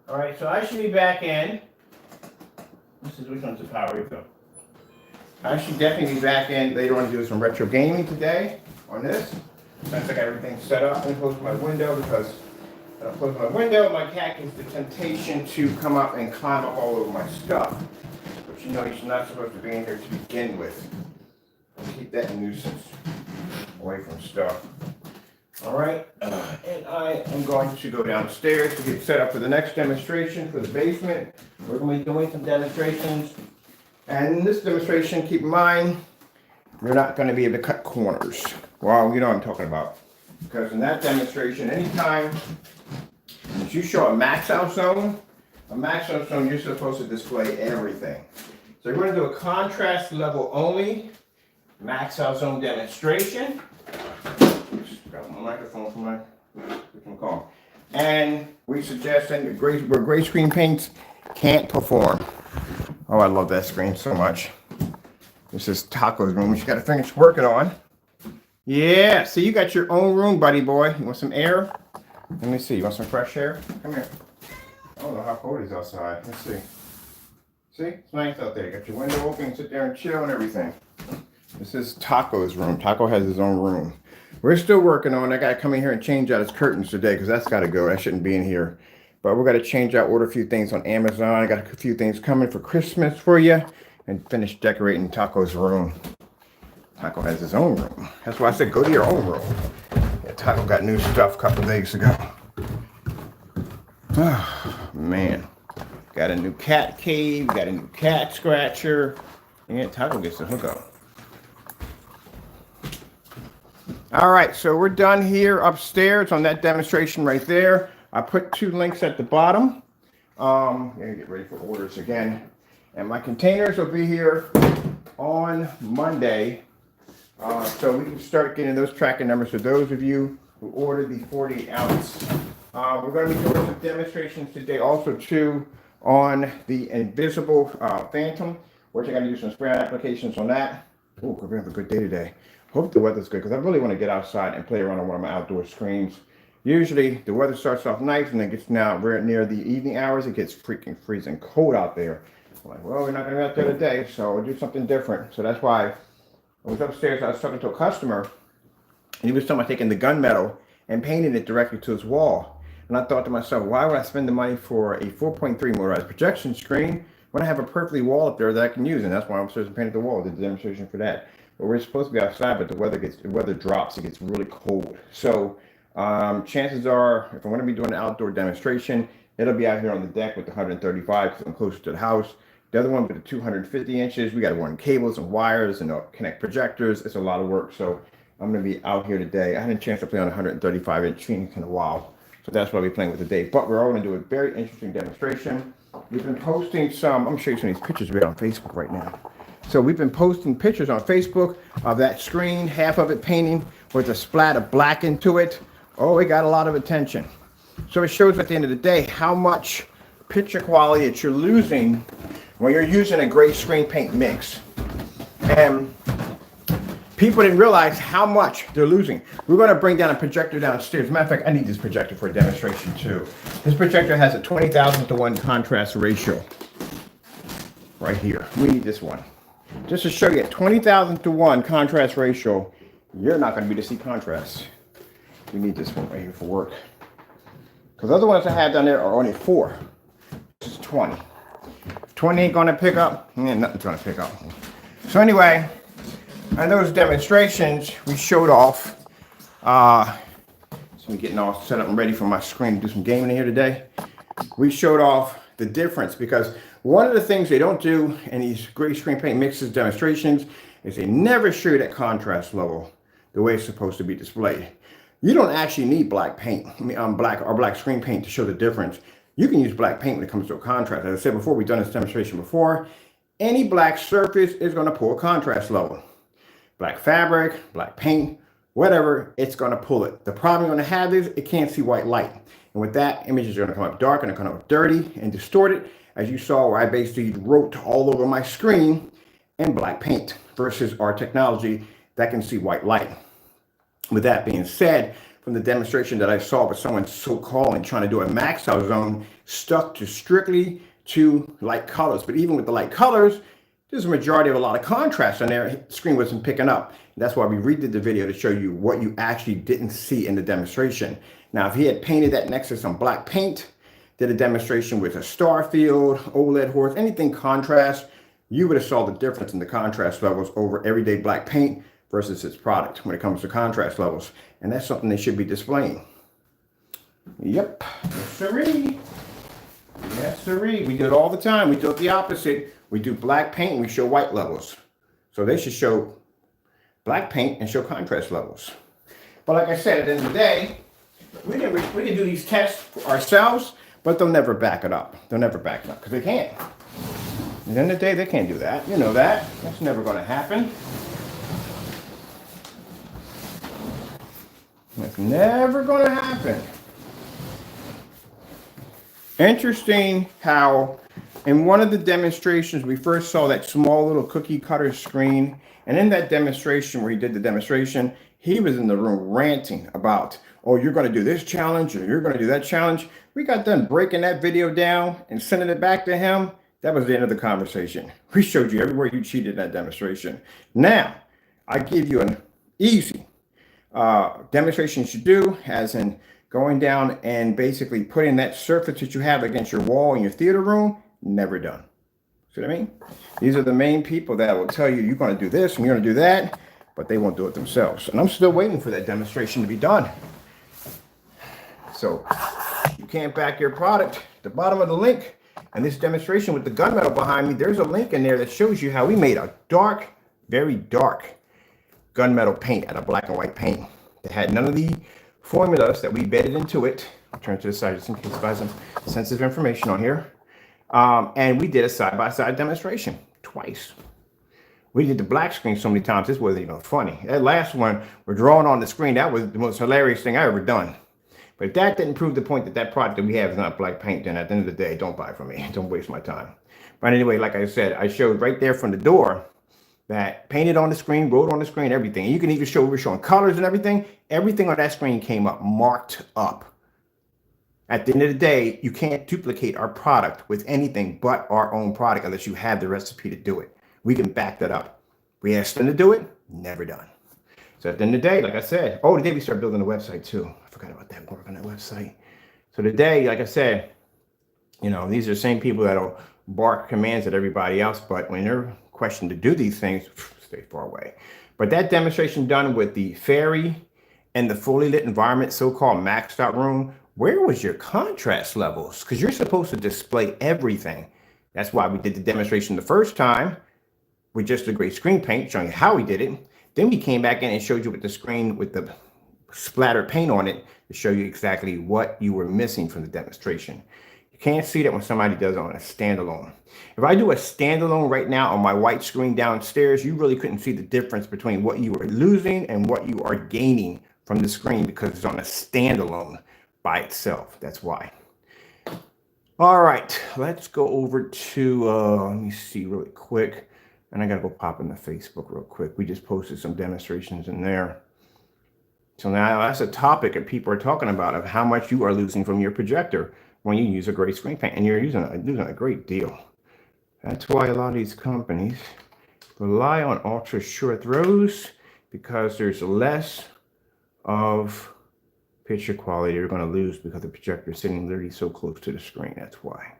Alright, so I should be back in. This is which one's the power refill. I should definitely be back in later on to do some retro gaming today on this. Since I got everything set up, I'm going to close my window because when I close my window, my cat gets the temptation to come up and climb up all over my stuff. But you know he's not supposed to be in here to begin with. Keep that nuisance away from stuff. Alright, and I am going to go downstairs to get set up for the next demonstration for the basement. We're going to be doing some demonstrations. And in this demonstration, keep in mind, you're not going to be able to cut corners. Well, you know what I'm talking about. Because in that demonstration, anytime that you show a max out zone, you're supposed to display everything. So you're going to do a contrast level only Max Out Zone demonstration. Got my microphone for my call. And we suggest that where gray screen paints can't perform. Oh, I love that screen so much. This is Taco's room, which you got to finish working on. Yeah, see, you got your own room, buddy boy. You want some air? Let me see. You want some fresh air? Come here. I don't know how cold it is outside. Let's see. See, it's nice out there. You got your window open, sit there and chill and everything. This is Taco's room. Taco has his own room. We're still working on. I got to come in here and change out his curtains today because that's got to go. That shouldn't be in here. But we're going to change out, order a few things on Amazon. I got a few things coming for Christmas for you and finish decorating Taco's room. Taco has his own room. That's why I said go to your own room. Yeah, Taco got new stuff a couple days ago. Oh, man. Got a new cat cave. Got a new cat scratcher. And Taco gets the hookup. All right, so we're done here upstairs on that demonstration right there. I put 2 links at the bottom. I'm gonna get ready for orders again. And my containers will be here on Monday. So we can start getting those tracking numbers for those of you who ordered the 40 ounce. We're going to be doing some demonstrations today also too on the Invisible Phantom. We're going to do some spray applications on that. Oh, we're going to have a good day today. Hope the weather's good because I really want to get outside and play around on one of my outdoor screens. Usually the weather starts off nice and it gets now near the evening hours. It gets freaking freezing cold out there. I'm like, well, we're not going to be out there today, so we'll do something different. So that's why I was upstairs. I was talking to a customer, and he was talking about taking the gunmetal and painting it directly to his wall. And I thought to myself, why would I spend the money for a 4.3 motorized projection screen when I have a perfectly wall up there that I can use? And that's why I'm upstairs and painted the wall. Did the demonstration for that. But we're supposed to be outside, but the weather drops. It gets really cold. So chances are, if I'm going to be doing an outdoor demonstration, it'll be out here on the deck with the 135 because I'm closer to the house. The other one with the 250 inches, we got to run cables and wires and connect projectors. It's a lot of work. So I'm going to be out here today. I had a chance to play on a 135 inch screen in a while. So that's what I'll be playing with today. But we're all going to do a very interesting demonstration. We've been posting some, I'm going to show you some of these pictures we got on Facebook right now. So we've been posting pictures on Facebook of that screen, half of it painting with a splat of black into it. Oh, it got a lot of attention. So it shows at the end of the day how much picture quality that you're losing when you're using a gray screen paint mix. And people didn't realize how much they're losing. We're going to bring down a projector downstairs. As a matter of fact, I need this projector for a demonstration too. This projector has a 20,000:1 contrast ratio. Right here. We need this one. Just to show you, at 20,000:1 contrast ratio, you're not going to be able to see contrast. We need this one right here for work. Because other ones I have down there are only 4. This is 20. 20 ain't gonna pick up, nothing's gonna pick up. So anyway, on those demonstrations, we showed off, so I'm getting all set up and ready for my screen to do some gaming here today. We showed off the difference because one of the things they don't do in these gray screen paint mixes demonstrations is they never show you that contrast level the way it's supposed to be displayed. You don't actually need black paint, black screen paint to show the difference. You can use black paint when it comes to a contrast. As I said before, we've done this demonstration before. Any black surface is going to pull a contrast level. Black fabric, black paint, whatever, it's going to pull it. The problem you're going to have is it can't see white light. And with that, images are going to come up dark and they're going to come up dirty and distorted, as you saw where I basically wrote all over my screen in black paint versus our technology that can see white light. With that being said, from the demonstration that I saw with someone so-called trying to do a max out zone, stuck to strictly to light colors. But even with the light colors, there's a majority of a lot of contrast on there. The screen wasn't picking up. And that's why we redid the video to show you what you actually didn't see in the demonstration. Now, if he had painted that next to some black paint, did a demonstration with a star field, OLED horse, anything contrast, you would have saw the difference in the contrast levels over everyday black paint versus its product when it comes to contrast levels. And that's something they should be displaying. Yep. Yes, sirree. Yes, sirree. We do it all the time. We do it the opposite. We do black paint and we show white levels. So they should show black paint and show contrast levels. But like I said, at the end of the day, we can do these tests for ourselves, but they'll never back it up. They'll never back it up because they can't. At the end of the day, they can't do that. You know that. That's never going to happen. That's never going to happen. Interesting how in one of the demonstrations, we first saw that small little cookie cutter screen. And in that demonstration where he did the demonstration, he was in the room ranting about, oh, you're going to do this challenge or you're going to do that challenge. We got done breaking that video down and sending it back to him. That was the end of the conversation. We showed you everywhere you cheated in that demonstration. Now, I give you an easy demonstration you should do, as in going down and basically putting that surface that you have against your wall in your theater room. Never done. See what I mean? These are the main people that will tell you you're going to do this and you're going to do that, but they won't do it themselves. And I'm still waiting for that demonstration to be done. So you can't back your product. At the bottom of the link and this demonstration with the gunmetal behind me, there's a link in there that shows you how we made a dark, very dark gunmetal paint out of black and white paint that had none of the formulas that we bedded into it. I'll turn to the side just in case I have some sensitive information on here. And we did a side-by-side demonstration twice. We did the black screen so many times, this wasn't even funny. That last one, we're drawing on the screen. That was the most hilarious thing I ever done. But if that didn't prove the point that that product that we have is not black paint, then at the end of the day, don't buy from me. Don't waste my time. But anyway, like I said, I showed right there from the door that painted on the screen, wrote on the screen, everything. And you can even show, we're showing colors and everything. Everything on that screen came up, marked up. At the end of the day, you can't duplicate our product with anything but our own product unless you have the recipe to do it. We can back that up. We asked them to do it, never done. So at the end of the day, like I said, oh, today we start building the website too. I forgot about that work on that website. So today, like I said, you know, these are the same people that'll bark commands at everybody else, but when they're questioned to do these things, stay far away. But that demonstration done with the fairy and the fully lit environment, so-called maxed out room, where was your contrast levels? Because you're supposed to display everything. That's why we did the demonstration the first time with just a gray screen paint, showing you how we did it. Then we came back in and showed you with the screen with the splattered paint on it to show you exactly what you were missing from the demonstration. You can't see that when somebody does it on a standalone. If I do a standalone right now on my white screen downstairs, you really couldn't see the difference between what you are losing and what you are gaining from the screen because it's on a standalone by itself. That's why. All right, let's go over to, let me see really quick. And I got to go pop into Facebook real quick. We just posted some demonstrations in there. So now that's a topic that people are talking about of how much you are losing from your projector when you use a gray screen paint, and you're losing a great deal. That's why a lot of these companies rely on ultra short throws, because there's less of picture quality you're going to lose because the projector is sitting literally so close to the screen. That's why.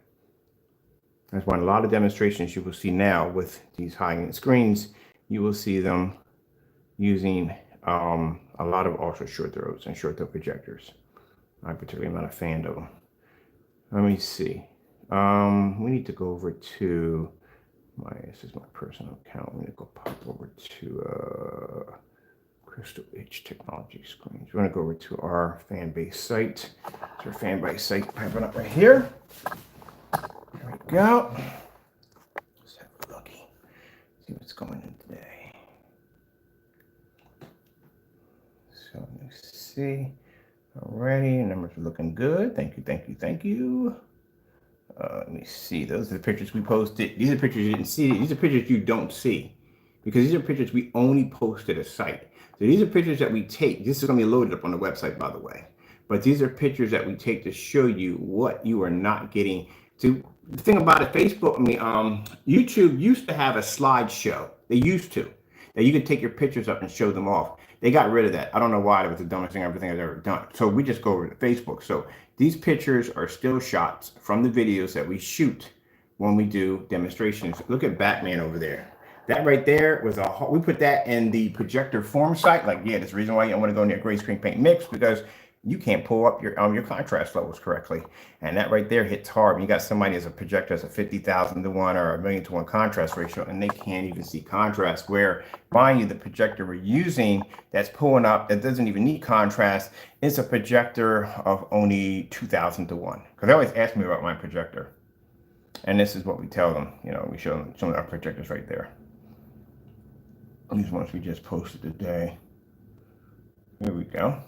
That's why in a lot of demonstrations you will see now with these high-end screens, you will see them using a lot of ultra short throws and short throw projectors. I particularly am not a fan of them. Let me see. We need to go over to this is my personal account. I'm gonna go pop over to Crystal H Technology Screens. We're gonna go over to our fan base site. It's our fan base site popping up right here. There we go. Let's have a looky. See what's going in today. So let's see. Alrighty, numbers are looking good. Thank you, thank you, thank you. Let me see. Those are the pictures we posted. These are pictures you didn't see. These are pictures you don't see, because these are pictures we only post to the site. So these are pictures that we take. This is going to be loaded up on the website, by the way. But these are pictures that we take to show you what you are not getting. To the thing about it, Facebook, YouTube used to have a slideshow. They used to. That you could take your pictures up and show them off. They got rid of that. I don't know why. That was the dumbest thing I've ever done. So we just go over to Facebook. So these pictures are still shots from the videos that we shoot when we do demonstrations. Look at Batman over there. That right there was we put that in the projector form site. Like, yeah, that's the reason why you don't want to go in there gray screen paint mix, because you can't pull up your contrast levels correctly. And that right there hits hard. When you got somebody as a projector as a 50,000 to 1 or a 1,000,000 to 1 contrast ratio, and they can't even see contrast. Where, mind you, the projector we're using that's pulling up, that doesn't even need contrast, is a projector of only 2,000 to 1. Because they always ask me about my projector. And this is what we tell them. You know, we show them some of our projectors right there. These ones we just posted today. Here we go.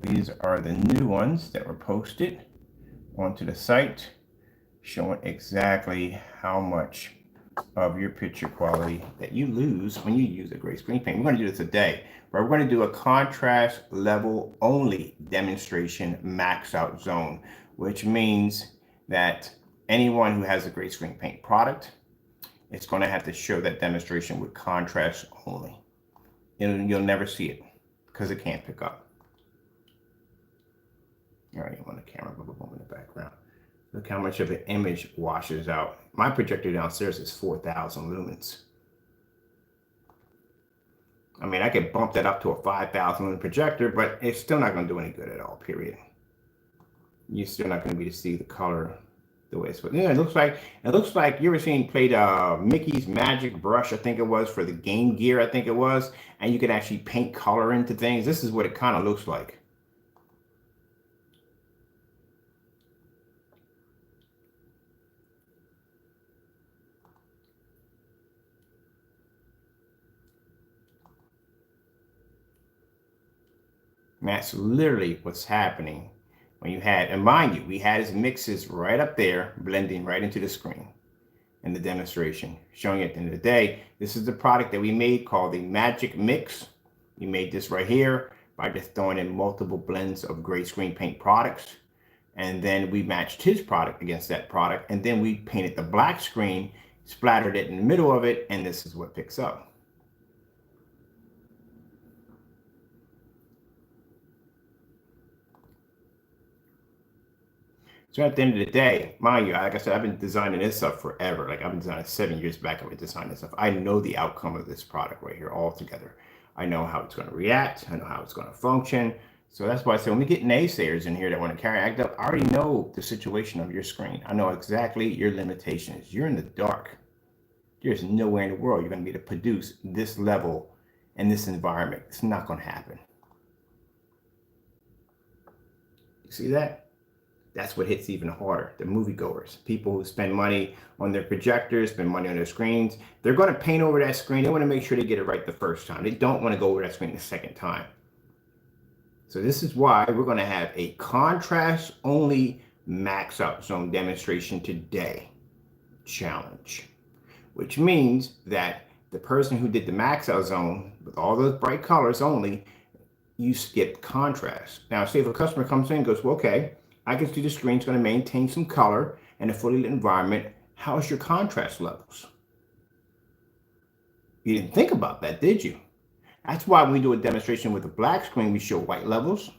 These are the new ones that were posted onto the site, showing exactly how much of your picture quality that you lose when you use a gray screen paint. We're going to do this today, but we're going to do a contrast level only demonstration max out zone, which means that anyone who has a gray screen paint product, it's going to have to show that demonstration with contrast only. And you'll never see it because it can't pick up. All right, I'm on the camera, boom, boom, in the background. Look how much of an image washes out. My projector downstairs is 4,000 lumens. I mean, I could bump that up to a 5,000 lumen projector, but it's still not going to do any good at all, period. You're still not going to be able to see the color the way it's supposed to. Yeah, it looks like you ever seen played Mickey's Magic Brush, I think it was, for the Game Gear, I think it was, and you could actually paint color into things. This is what it kind of looks like. And that's literally what's happening when you had, and mind you, we had his mixes right up there, blending right into the screen in the demonstration, showing at the end of the day, this is the product that we made called the Magic Mix. We made this right here by just throwing in multiple blends of gray screen paint products. And then we matched his product against that product. And then we painted the black screen, splattered it in the middle of it, and this is what picks up. So at the end of the day, mind you, like I said, I've been designing this stuff forever. Like I've been designing 7 years back. I've been designing this stuff. I know the outcome of this product right here altogether. I know how it's going to react. I know how it's going to function. So that's why I say when we get naysayers in here that want to carry act up, I already know the situation of your screen. I know exactly your limitations. You're in the dark. There's nowhere in the world you're going to be able to produce this level in this environment. It's not going to happen. You see that? That's what hits even harder. The moviegoers, people who spend money on their projectors, spend money on their screens. They're going to paint over that screen. They want to make sure they get it right the first time. They don't want to go over that screen the second time. So this is why we're going to have a contrast only max out zone demonstration today challenge, which means that the person who did the max out zone with all those bright colors only, you skip contrast. Now, say if a customer comes in and goes, well, okay, I can see the screen's going to maintain some color in a fully lit environment. How's your contrast levels? You didn't think about that, did you? That's why when we do a demonstration with a black screen, we show white levels,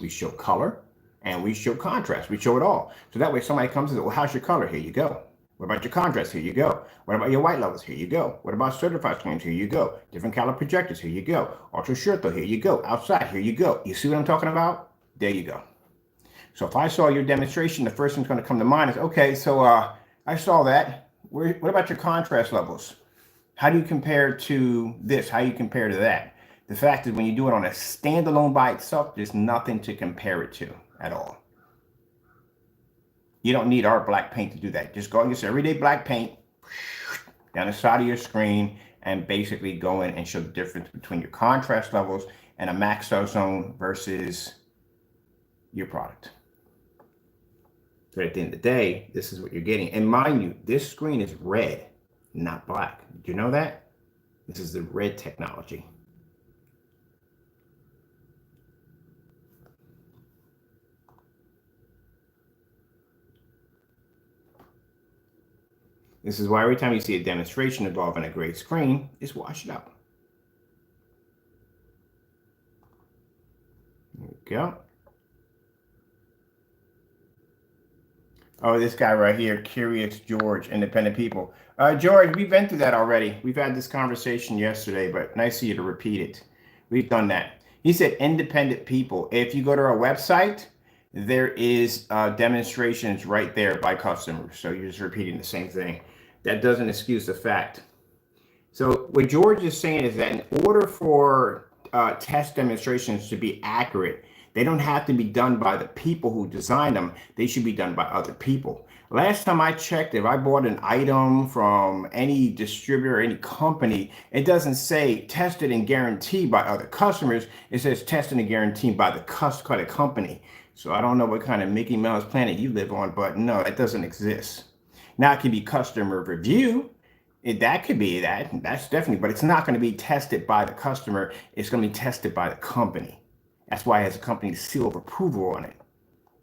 we show color, and we show contrast. We show it all. So that way somebody comes and says, well, how's your color? Here you go. What about your contrast? Here you go. What about your white levels? Here you go. What about certified screens? Here you go. Different color projectors? Here you go. Ultra short though? Here you go. Outside? Here you go. You see what I'm talking about? There you go. So if I saw your demonstration, the first thing's going to come to mind is, okay, so I saw that. What about your contrast levels? How do you compare to this? How do you compare to that? The fact is when you do it on a standalone by itself, there's nothing to compare it to at all. You don't need our black paint to do that. Just go and get some everyday black paint down the side of your screen and basically go in and show the difference between your contrast levels and a max out zone versus your product. So at the end of the day, this is what you're getting. And mind you, this screen is red, not black. Did you know that? This is the red technology. This is why every time you see a demonstration involving a gray screen, just wash it out. There we go. Oh, this guy right here, Curious George, Independent People. George, we've been through that already. We've had this conversation yesterday, but nice of you to repeat it. We've done that. He said independent people. If you go to our website, there is demonstrations right there by customers. So you're just repeating the same thing. That doesn't excuse the fact. So what George is saying is that in order for test demonstrations to be accurate, they don't have to be done by the people who design them. They should be done by other people. Last time I checked, if I bought an item from any distributor, any company, it doesn't say tested and guaranteed by other customers. It says tested and guaranteed by the company. So I don't know what kind of Mickey Mouse planet you live on, but no, it doesn't exist. Now it can be customer review. That could be that. That's definitely, but it's not going to be tested by the customer. It's going to be tested by the company. That's why it has a company seal of approval on it.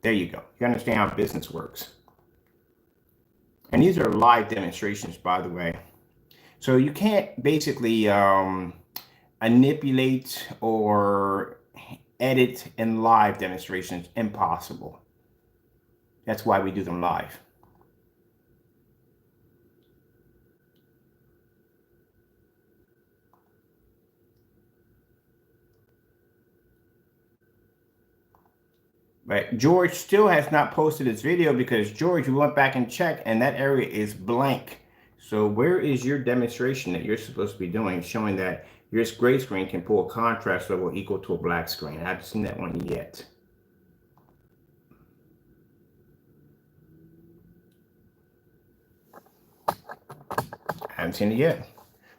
There you go. You understand how business works. And these are live demonstrations, by the way. So you can't basically manipulate or edit in live demonstrations. Impossible. That's why we do them live. But George still has not posted this video because George, you went back and checked and that area is blank. So where is your demonstration that you're supposed to be doing showing that your gray screen can pull a contrast level equal to a black screen? I haven't seen that one yet. I haven't seen it yet.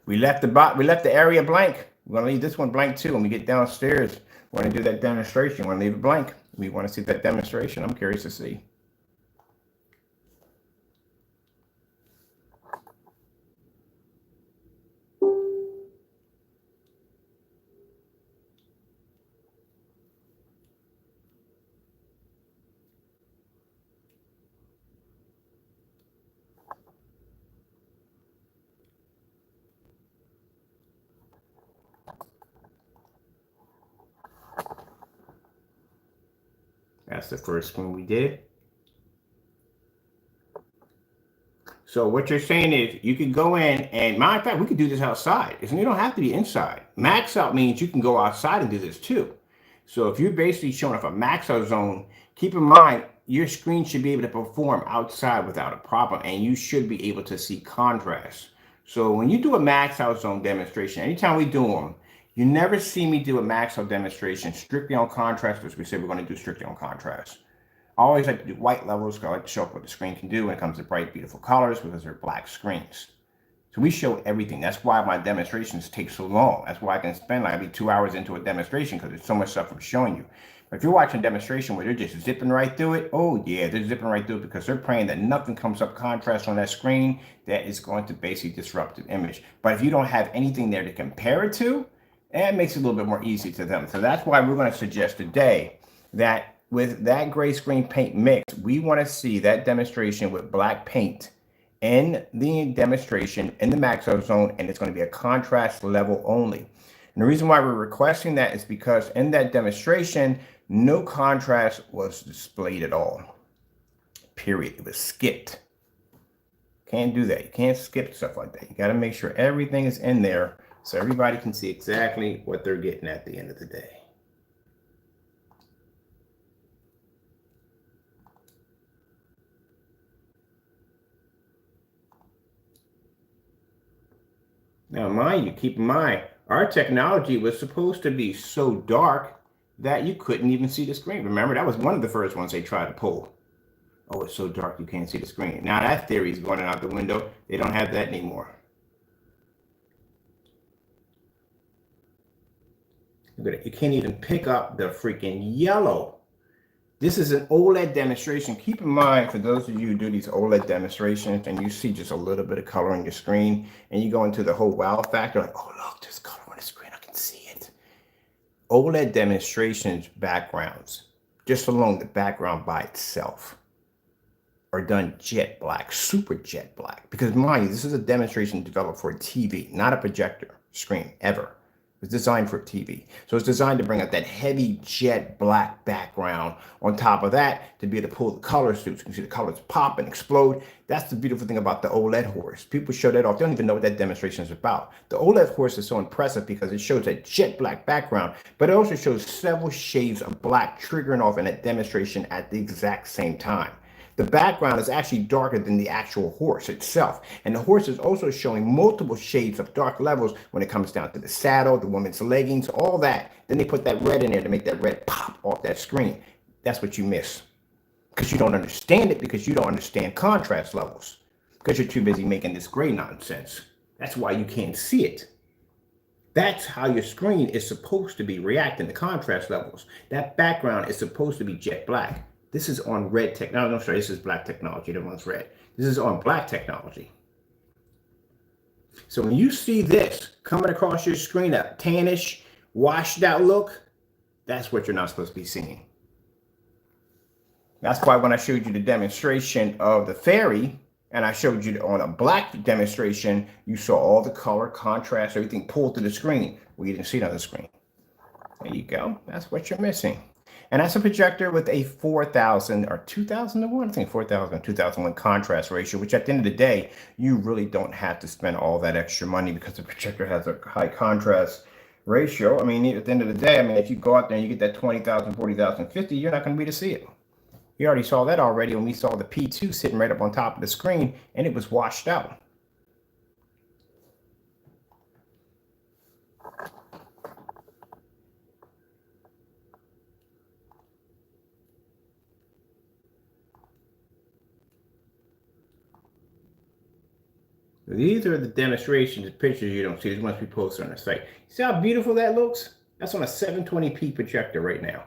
We left the area blank. We're gonna leave this one blank too. When we get downstairs, we're gonna do that demonstration. We're gonna leave it blank. We want to see that demonstration. I'm curious to see. That's the first one we did. So what you're saying is you can go in and, matter of fact, we could do this outside. You don't have to be inside. Max out means you can go outside and do this too. So if you're basically showing off a max out zone, keep in mind your screen should be able to perform outside without a problem, and you should be able to see contrast. So when you do a max out zone demonstration, anytime we do them, you never see me do a max out demonstration strictly on contrast, because we said we're going to do strictly on contrast. I always like to do white levels because I like to show up what the screen can do when it comes to bright, beautiful colors because they're black screens. So we show everything. That's why my demonstrations take so long. That's why I can spend like maybe 2 hours into a demonstration because there's so much stuff I'm showing you. But if you're watching a demonstration where they're just zipping right through it, oh yeah, they're zipping right through it because they're praying that nothing comes up contrast on that screen that is going to basically disrupt the image. But if you don't have anything there to compare it to, it makes it a little bit more easy to them. So that's why we're going to suggest today that with that gray screen paint mix, we want to see that demonstration with black paint in the demonstration in the max out zone, and it's going to be a contrast level only. And the reason why we're requesting that is because in that demonstration, no contrast was displayed at all. Period. It was skipped. Can't do that. You can't skip stuff like that. You got to make sure everything is in there so everybody can see exactly what they're getting at the end of the day. Now, mind you, keep in mind, our technology was supposed to be so dark that you couldn't even see the screen. Remember, that was one of the first ones they tried to pull. Oh, it's so dark you can't see the screen. Now that theory is going out the window. They don't have that anymore. Look at it. You can't even pick up the freaking yellow. This is an OLED demonstration. Keep in mind, for those of you who do these OLED demonstrations and you see just a little bit of color on your screen and you go into the whole wow factor, like, oh, look, there's color on the screen. I can see it. OLED demonstrations backgrounds, just alone the background by itself, are done jet black, super jet black. Because mind you, this is a demonstration developed for a TV, not a projector screen ever. It's designed for TV. So it's designed to bring out that heavy jet black background. On top of that, to be able to pull the colors through. So you can see the colors pop and explode. That's the beautiful thing about the OLED horse. People show that off. They don't even know what that demonstration is about. The OLED horse is so impressive because it shows that jet black background, but it also shows several shades of black triggering off in that demonstration at the exact same time. The background is actually darker than the actual horse itself. And the horse is also showing multiple shades of dark levels when it comes down to the saddle, the woman's leggings, all that. Then they put that red in there to make that red pop off that screen. That's what you miss. because you don't understand it, because you don't understand contrast levels, because you're too busy making this gray nonsense. That's why you can't see it. That's how your screen is supposed to be reacting to contrast levels. That background is supposed to be jet black. This is on red technology. No, sorry, this is black technology. The one's red. This is on black technology. So when you see this coming across your screen, a tannish, washed out look, that's what you're not supposed to be seeing. That's why when I showed you the demonstration of the fairy, and I showed you on a black demonstration, you saw all the color, contrast, everything pulled to the screen. We didn't see it on the screen. There you go. That's what you're missing. And that's a projector with a 4,000 or 2,000 to 1, I think 4,000, 2001 contrast ratio, which at the end of the day, you really don't have to spend all that extra money because the projector has a high contrast ratio. I mean, at the end of the day, I mean, if you go out there and you get that 20,000, 40,000, 50, you're not going to be able to see it. You already saw that already when we saw the P2 sitting right up on top of the screen and it was washed out. These are the demonstrations, the pictures you don't see. These must be posted on the site. See how beautiful that looks? That's on a 720p projector right now.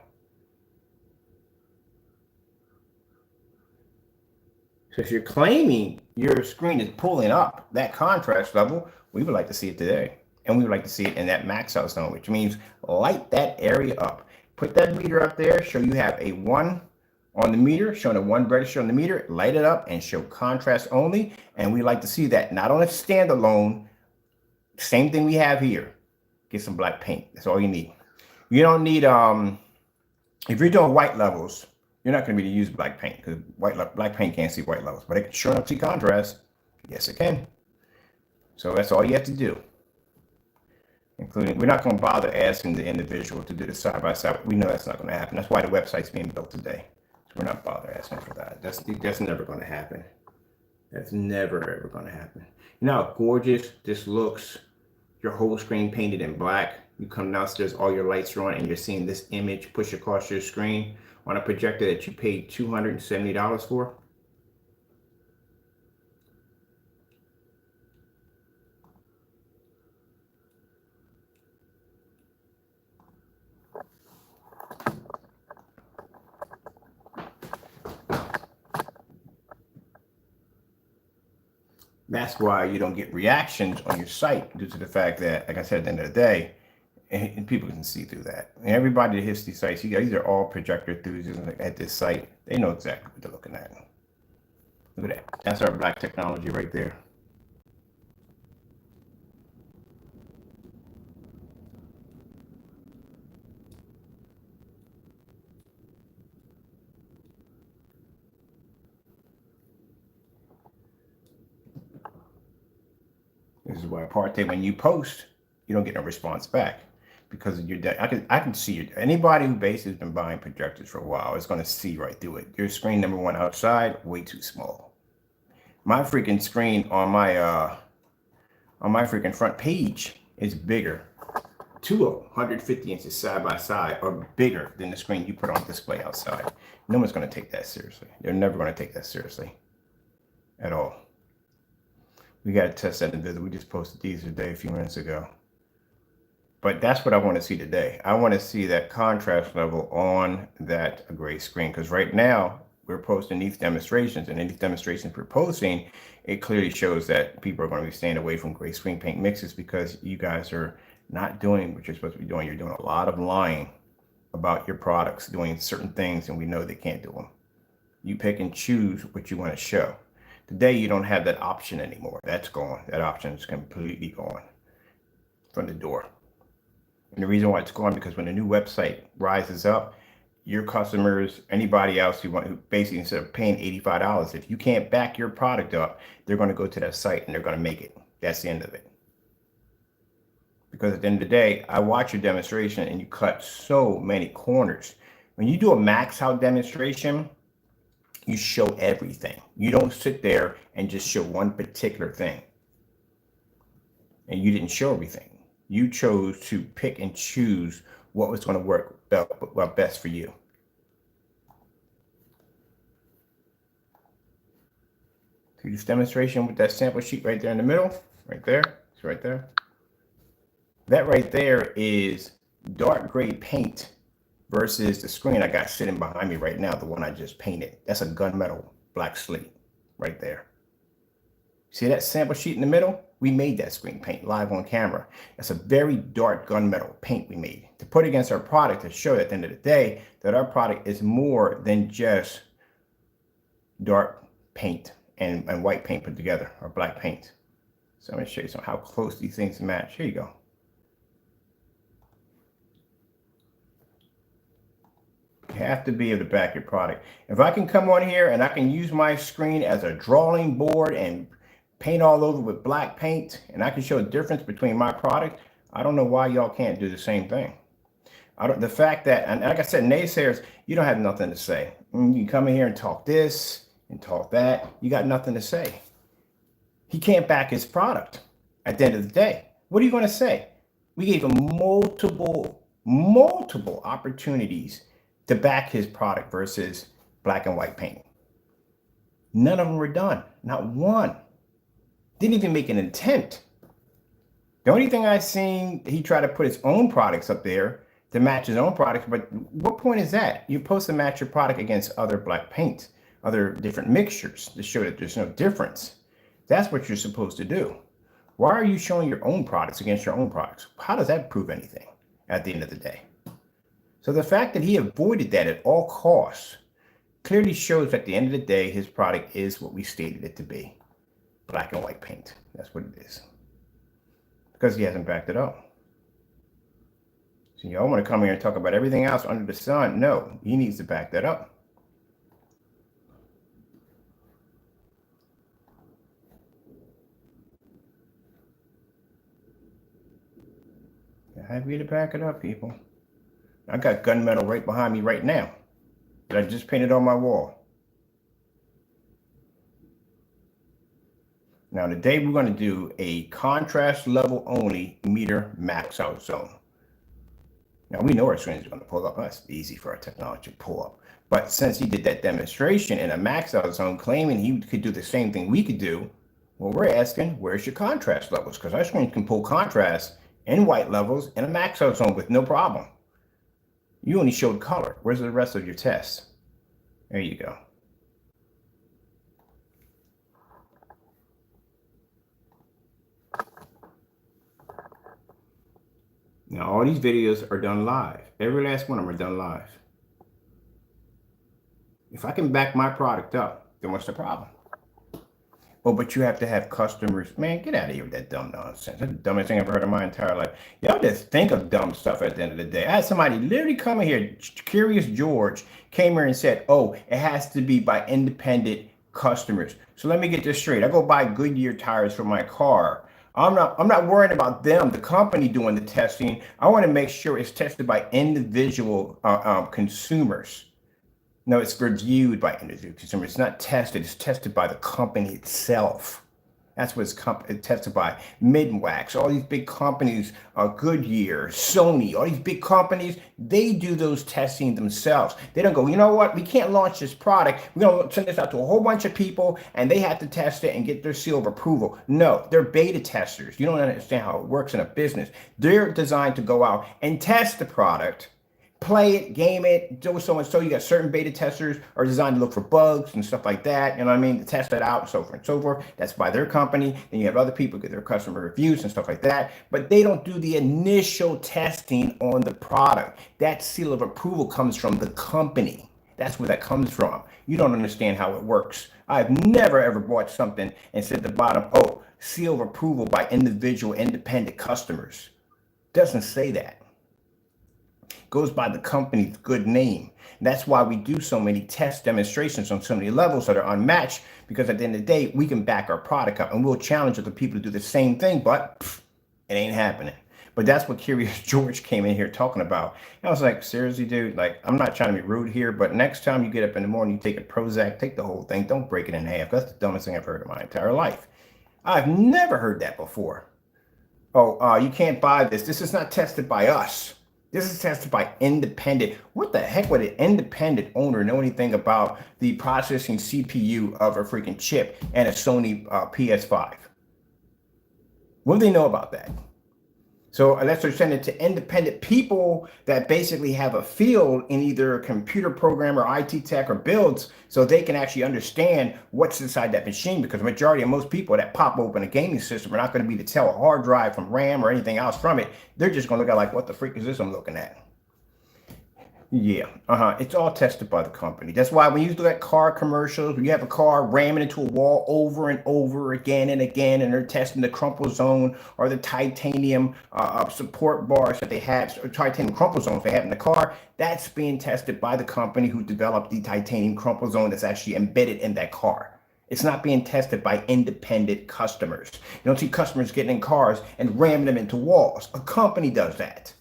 So if you're claiming your screen is pulling up that contrast level, we would like to see it today. And we would like to see it in that max out zone, which means light that area up. Put that meter up there, show you have a 1 on the meter, showing a 1 register on the meter, light it up and show contrast only. And we like to see that not on a standalone, same thing we have here. Get some black paint. That's all you need. You don't need, if you're doing white levels, you're not going to be able to use black paint because black paint can't see white levels, but it can sure enough see contrast. Yes, it can. So that's all you have to do. Including, we're not going to bother asking the individual to do the side by side. We know that's not going to happen. That's why the website's being built today. So we're not bothering asking for that. That's never going to happen. That's never ever going to happen. You know how gorgeous this looks? Your whole screen painted in black. You come downstairs, all your lights are on, and you're seeing this image push across your screen on a projector that you paid $270 for. That's why you don't get reactions on your site due to the fact that, like I said, at the end of the day, and people can see through that. And everybody that hits these sites, these are all projector enthusiasts at this site. They know exactly what they're looking at. Look at that. That's our black technology right there. This is why when you post, you don't get no response back because of your I can see anybody who basically has been buying projectors for a while is going to see right through it. Your screen, number one, outside, way too small. My freaking screen on my freaking front page is bigger. 150 inches side by side are bigger than the screen you put on display outside. No one's going to take that seriously. They're never going to take that seriously at all. We got to test that in visit. We just posted these today a few minutes ago. But that's what I want to see today. I want to see that contrast level on that gray screen. Because right now, we're posting these demonstrations. And in these demonstrations we're posting, it clearly shows that people are going to be staying away from gray screen paint mixes because you guys are not doing what you're supposed to be doing. You're doing a lot of lying about your products, doing certain things, and we know they can't do them. You pick and choose what you want to show. Today, you don't have that option anymore. That's gone. That option is completely gone from the door. And the reason why it's gone, because when the new website rises up, your customers, anybody else who basically, instead of paying $85, if you can't back your product up, they're going to go to that site and they're going to make it. That's the end of it. Because at the end of the day, I watch your demonstration and you cut so many corners. When you do a max out demonstration, you show everything. You don't sit there and just show one particular thing. And you didn't show everything. You chose to pick and choose what was going to work best for you. do this demonstration with that sample sheet right there in the middle. Right there. It's right there. That right there is dark gray paint versus the screen I got sitting behind me right now, the one I just painted. That's a Gunmetal Black Slate right there. See that sample sheet in the middle? We made that screen paint live on camera. That's a very dark gunmetal paint we made to put against our product to show at the end of the day that our product is more than just dark paint and white paint put together, or black paint. So I'm going to show you how close these things match. Here you go. You have to be able to back your product. If I can come on here and I can use my screen as a drawing board and paint all over with black paint, and I can show a difference between my product, I don't know why y'all can't do the same thing. The fact that, and like I said, naysayers, you don't have nothing to say. You can come in here and talk this and talk that. You got nothing to say. He can't back his product at the end of the day. What are you going to say? We gave him multiple opportunities to back his product versus black and white paint. None of them were done. Not one. Didn't even make an attempt. The only thing I've seen, he tried to put his own products up there to match his own products, but what point is that? You're supposed to match your product against other black paints, other different mixtures to show that there's no difference. That's what you're supposed to do. Why are you showing your own products against your own products? How does that prove anything at the end of the day? So the fact that he avoided that at all costs clearly shows at the end of the day, his product is what we stated it to be. Black and white paint. That's what it is. Because he hasn't backed it up. So y'all want to come here and talk about everything else under the sun? No, he needs to back that up. I have you to back it up, people. I got gunmetal right behind me right now that I just painted on my wall. Now today we're going to do a contrast level only meter max out zone. Now we know our screen is going to pull up. That's easy for our technology to pull up. But since he did that demonstration in a max out zone claiming he could do the same thing we could do, well, we're asking, where's your contrast levels? Because our screen can pull contrast in white levels in a max out zone with no problem. You only showed color. Where's the rest of your test? There you go. Now, all these videos are done live. Every last one of them are done live. If I can back my product up, then what's the problem? Oh, but you have to have customers. Man, get out of here with that dumb nonsense. That's the dumbest thing I've ever heard in my entire life. Y'all just think of dumb stuff at the end of the day. I had somebody literally come in here, Curious George, came here and said, oh, it has to be by independent customers. So let me get this straight. I go buy Goodyear tires for my car. I'm not worried about them, the company doing the testing. I want to make sure it's tested by individual consumers. No, it's reviewed by individual consumers. It's not tested. It's tested by the company itself. That's what it's tested by. Midwax, all these big companies, Goodyear, Sony, all these big companies, they do those testing themselves. They don't go, you know what, we can't launch this product. We're going to send this out to a whole bunch of people and they have to test it and get their seal of approval. No, they're beta testers. You don't understand how it works in a business. They're designed to go out and test the product, play it, game it, do so and so. You got certain beta testers are designed to look for bugs and stuff like that. You know what I mean? To test it out, so forth and so forth. That's by their company. Then you have other people get their customer reviews and stuff like that. But they don't do the initial testing on the product. That seal of approval comes from the company. That's where that comes from. You don't understand how it works. I've never ever bought something and said at the bottom, oh, seal of approval by individual independent customers. Doesn't say that. Goes by the company's good name. That's why we do so many test demonstrations on so many levels that are unmatched, because at the end of the day, we can back our product up and we'll challenge other people to do the same thing, but it ain't happening. But that's what Curious George came in here talking about. And I was like, seriously, dude, like, I'm not trying to be rude here, but next time you get up in the morning, you take a Prozac, take the whole thing, don't break it in half. That's the dumbest thing I've heard in my entire life. I've never heard that before. Oh, you can't buy this. This is not tested by us. This is tested by independent. What the heck would an independent owner know anything about the processing CPU of a freaking chip and a Sony PS5? What do they know about that? So unless they're sending it to independent people that basically have a field in either computer program or IT tech or builds, so they can actually understand what's inside that machine, because the majority of most people that pop open a gaming system are not going to be to tell a hard drive from RAM or anything else from it. They're just going to look at like, what the freak is this I'm looking at? Yeah, it's all tested by the company. That's why when you look at car commercials, when you have a car ramming into a wall over and over again and again, and they're testing the crumple zone or the titanium support bars that they have, or titanium crumple zones they have in the car, that's being tested by the company who developed the titanium crumple zone that's actually embedded in that car. It's not being tested by independent customers. You don't see customers getting in cars and ramming them into walls. A company does that.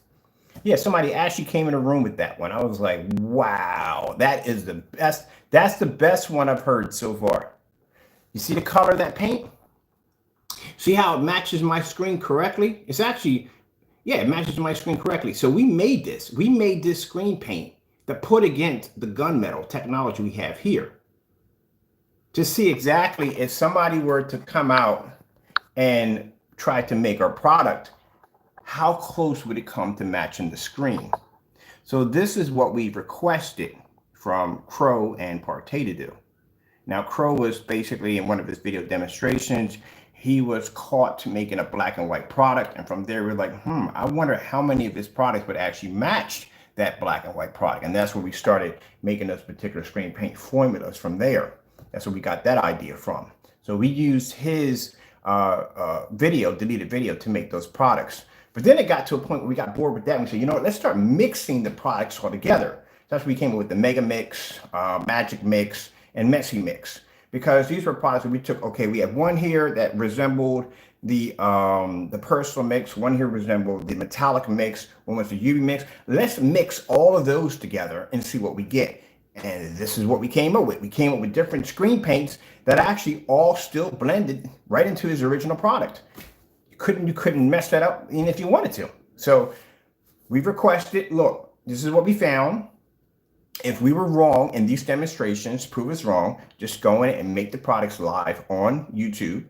Yeah, somebody actually came in a room with that one. I was like, wow, that is the best. That's the best one I've heard so far. You see the color of that paint? See how it matches my screen correctly? It's actually, yeah, it matches my screen correctly. So we made this. We made this screen paint to put against the gunmetal technology we have here, to see exactly if somebody were to come out and try to make our product, how close would it come to matching the screen? So this is what we've requested from Crow and Partey to do. Now, Crow was basically in one of his video demonstrations, he was caught making a black and white product. And from there, we're like, I wonder how many of his products would actually match that black and white product. And that's where we started making those particular screen paint formulas from there. That's where we got that idea from. So we used his deleted video to make those products. But then it got to a point where we got bored with that. And we said, you know what, let's start mixing the products all together. So that's when we came up with the Mega Mix, Magic Mix, and Messy Mix. Because these were products that we took, okay, we had one here that resembled the personal mix, one here resembled the metallic mix, one was the UV mix. Let's mix all of those together and see what we get. And this is what we came up with. We came up with different screen paints that actually all still blended right into his original product. You couldn't mess that up even if you wanted to. So we've requested, look, this is what we found. If we were wrong in these demonstrations, prove us wrong, just go in and make the products live on YouTube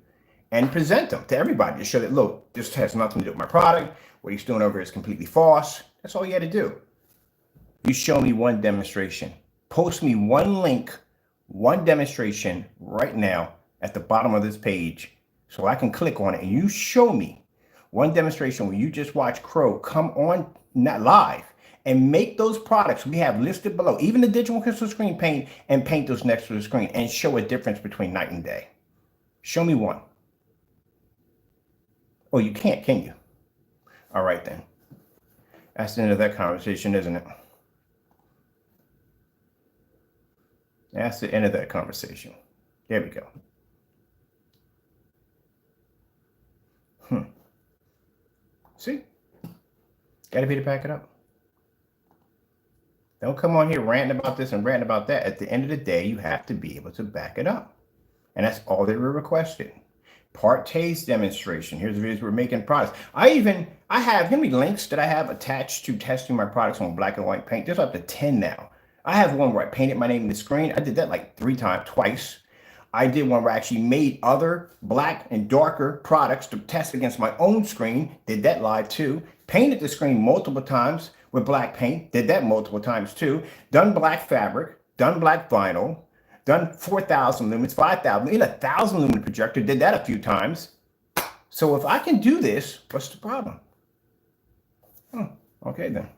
and present them to everybody to show that, look, this has nothing to do with my product. What he's doing over here is completely false. That's all you had to do. You show me one demonstration. Post me one link, one demonstration right now at the bottom of this page, so I can click on it and you show me one demonstration where you just watch Crow come on not live and make those products we have listed below, even the digital crystal screen paint, and paint those next to the screen and show a difference between night and day. Show me one. Oh, you can't, can you? All right then. That's the end of that conversation, isn't it? That's the end of that conversation. There we go. See? Gotta be to back it up. Don't come on here ranting about this and ranting about that. At the end of the day, you have to be able to back it up. And that's all they were requested. Partey's demonstration. Here's the videos we're making products. I have, give me links that I have attached to testing my products on black and white paint. There's up to 10 now. I have one where I painted my name in the screen. I did that like twice. I did one where I actually made other black and darker products to test against my own screen. Did that live too. Painted the screen multiple times with black paint. Did that multiple times too. Done black fabric. Done black vinyl. Done 4,000 lumens, 5,000, in 1,000 lumen projector. Did that a few times. So if I can do this, what's the problem? Okay then.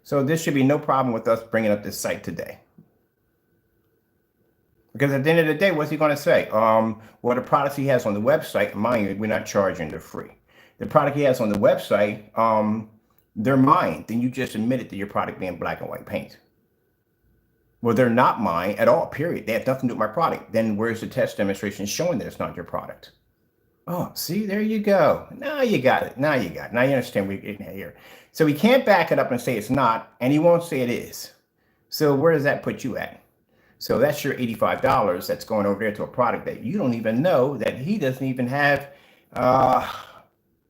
So this should be no problem with us bringing up this site today. Because at the end of the day, what's he going to say? Well, the products he has on the website, mind you, we're not charging, they're free. The product he has on the website, they're mine. Then you just admitted to your product being black and white paint. Well, they're not mine at all, period. They have nothing to do with my product. Then where's the test demonstration showing that it's not your product? Oh, see, there you go. Now you got it. Now you got it. Now you understand we're getting here. So he can't back it up and say it's not, and he won't say it is. So where does that put you at? So that's your $85 that's going over there to a product that you don't even know, that he doesn't even have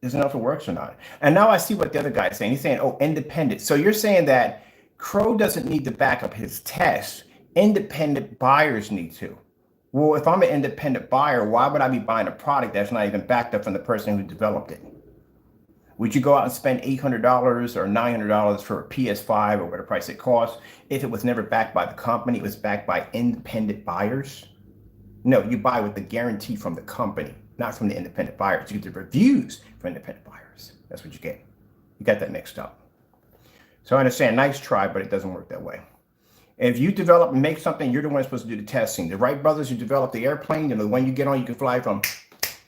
Doesn't know if it works or not. And now I see what the other guy is saying. He's saying, oh, independent. So you're saying that Crow doesn't need to back up his test. Independent buyers need to. Well, if I'm an independent buyer, why would I be buying a product that's not even backed up from the person who developed it? Would you go out and spend $800 or $900 for a PS5 or whatever price it costs if it was never backed by the company, it was backed by independent buyers? No, you buy with the guarantee from the company, not from the independent buyers. You get the reviews from independent buyers. That's what you get. You got that mixed up. So I understand, nice try, but it doesn't work that way. If you develop and make something, you're the one supposed to do the testing. The Wright brothers who developed the airplane, the one you get on, you can fly from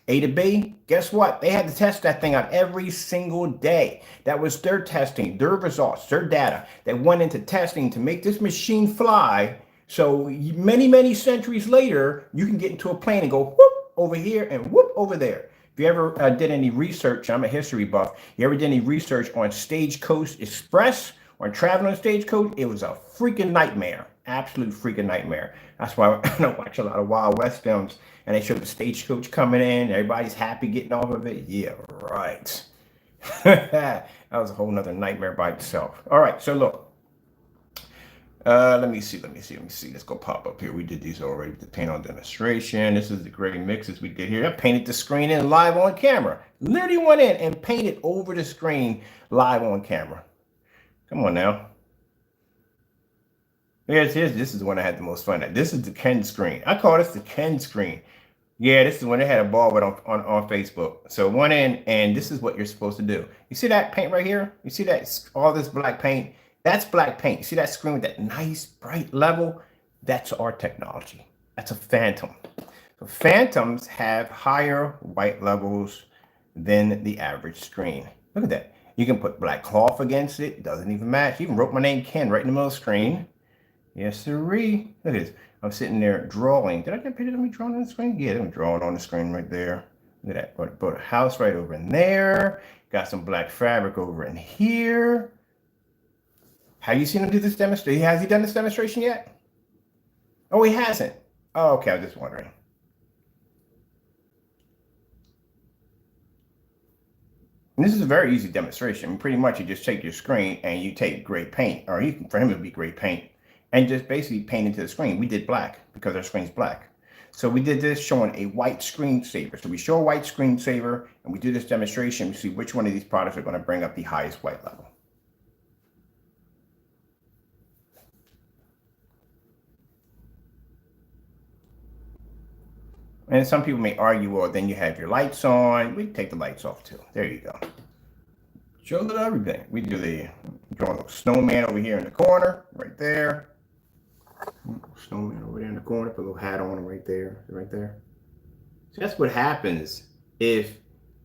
A to B. Guess what? They had to test that thing out every single day. That was their testing, their results, their data that went into testing to make this machine fly. So many, many centuries later, you can get into a plane and go whoop over here and whoop over there. If you ever did any research, I'm a history buff. You ever did any research on Stagecoach Express or traveling on Stagecoach? It was a freaking nightmare, absolute freaking nightmare. That's why I don't watch a lot of Wild West films. And they show the stagecoach coming in. Everybody's happy getting off of it. Yeah, right. That was a whole nother nightmare by itself. All right, so look. Let me see. Let's go pop up here. We did these already. The paint on demonstration. This is the gray mixes we did here. I painted the screen in live on camera. Literally went in and painted over the screen live on camera. Come on now. This is the one I had the most fun at. This is the Ken screen. I call this the Ken screen. Yeah, this is when they had a ball with on Facebook. So went in, and this is what you're supposed to do. You see that paint right here? You see that, all this black paint? That's black paint. You see that screen with that nice bright level? That's our technology. That's a Phantom. So Phantoms have higher white levels than the average screen. Look at that. You can put black cloth against it. It doesn't even match. You even wrote my name, Ken, right in the middle of the screen. Yes, sirree. Look at this. I'm sitting there drawing. Did I get a picture of me drawing on the screen? Yeah, I'm drawing on the screen right there. Look at that. Put a house right over in there. Got some black fabric over in here. Have you seen him do this demonstration? Has he done this demonstration yet? Oh, he hasn't. Oh, okay. I was just wondering. And this is a very easy demonstration. Pretty much you just take your screen and you take gray paint, or you can, for him it would be gray paint, and just basically paint into the screen. We did black because our screen's black. So we did this showing a white screensaver. So we show a white screensaver and we do this demonstration. We see which one of these products are going to bring up the highest white level. And some people may argue, well, then you have your lights on. We can take the lights off too. There you go. Show them everything. We do the drawing a snowman over here in the corner, right there. Snowman over there in the corner, put a little hat on right there, right there. So that's what happens if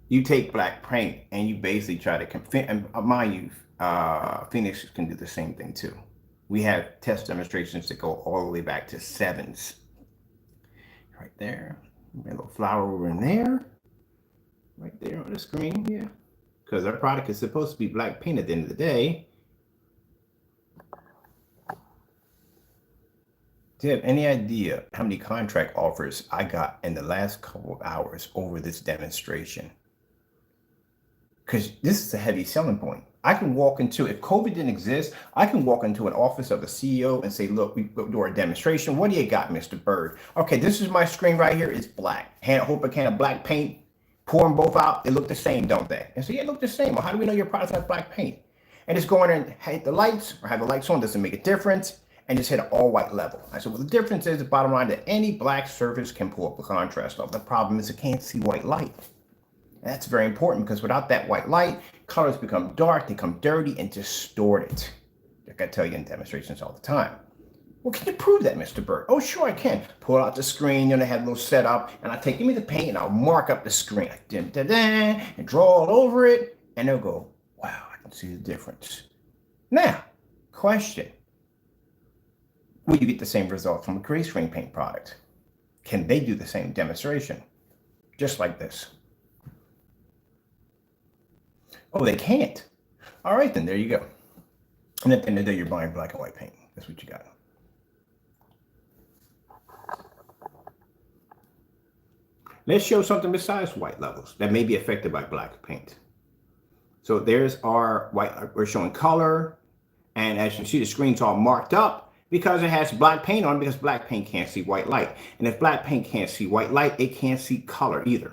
you take black paint and you basically try to and mind you, Phoenix can do the same thing too. We have test demonstrations that go all the way back to 7s. Right there. A little flower over in there. Right there on the screen, yeah. Because our product is supposed to be black paint at the end of the day. Do you have any idea how many contract offers I got in the last couple of hours over this demonstration? Because this is a heavy selling point. I can walk into, if COVID didn't exist, I can walk into an office of a CEO and say, look, we do our demonstration. What do you got, Mr. Bird? Okay, this is my screen right here. It's black. Hold a can of black paint, pour them both out. They look the same, don't they? And so, yeah, they look the same. Well, how do we know your product has black paint? And just go in and hit the lights or have the lights on doesn't make a difference. And just hit an all white level. I said, well, the difference is the bottom line that any black surface can pull up the contrast level. The problem is it can't see white light. And that's very important because without that white light, colors become dark, they become dirty and distorted. Like I tell you in demonstrations all the time. Well, can you prove that, Mr. Bird? Oh, sure I can. Pull out the screen, have a little setup, and I take, give me the paint and I'll mark up the screen. Like, and draw all over it. And they'll go, wow, I can see the difference. Now, question. Will you get the same result from a gray screen paint product? Can they do the same demonstration? Just like this. Oh, they can't. All right, then there you go. And at the end of the day, you're buying black and white paint. That's what you got. Let's show something besides white levels that may be affected by black paint. So there's our white, we're showing color. And as you see, the screen's all marked up because it has black paint on, because black paint can't see white light. And if black paint can't see white light, it can't see color either,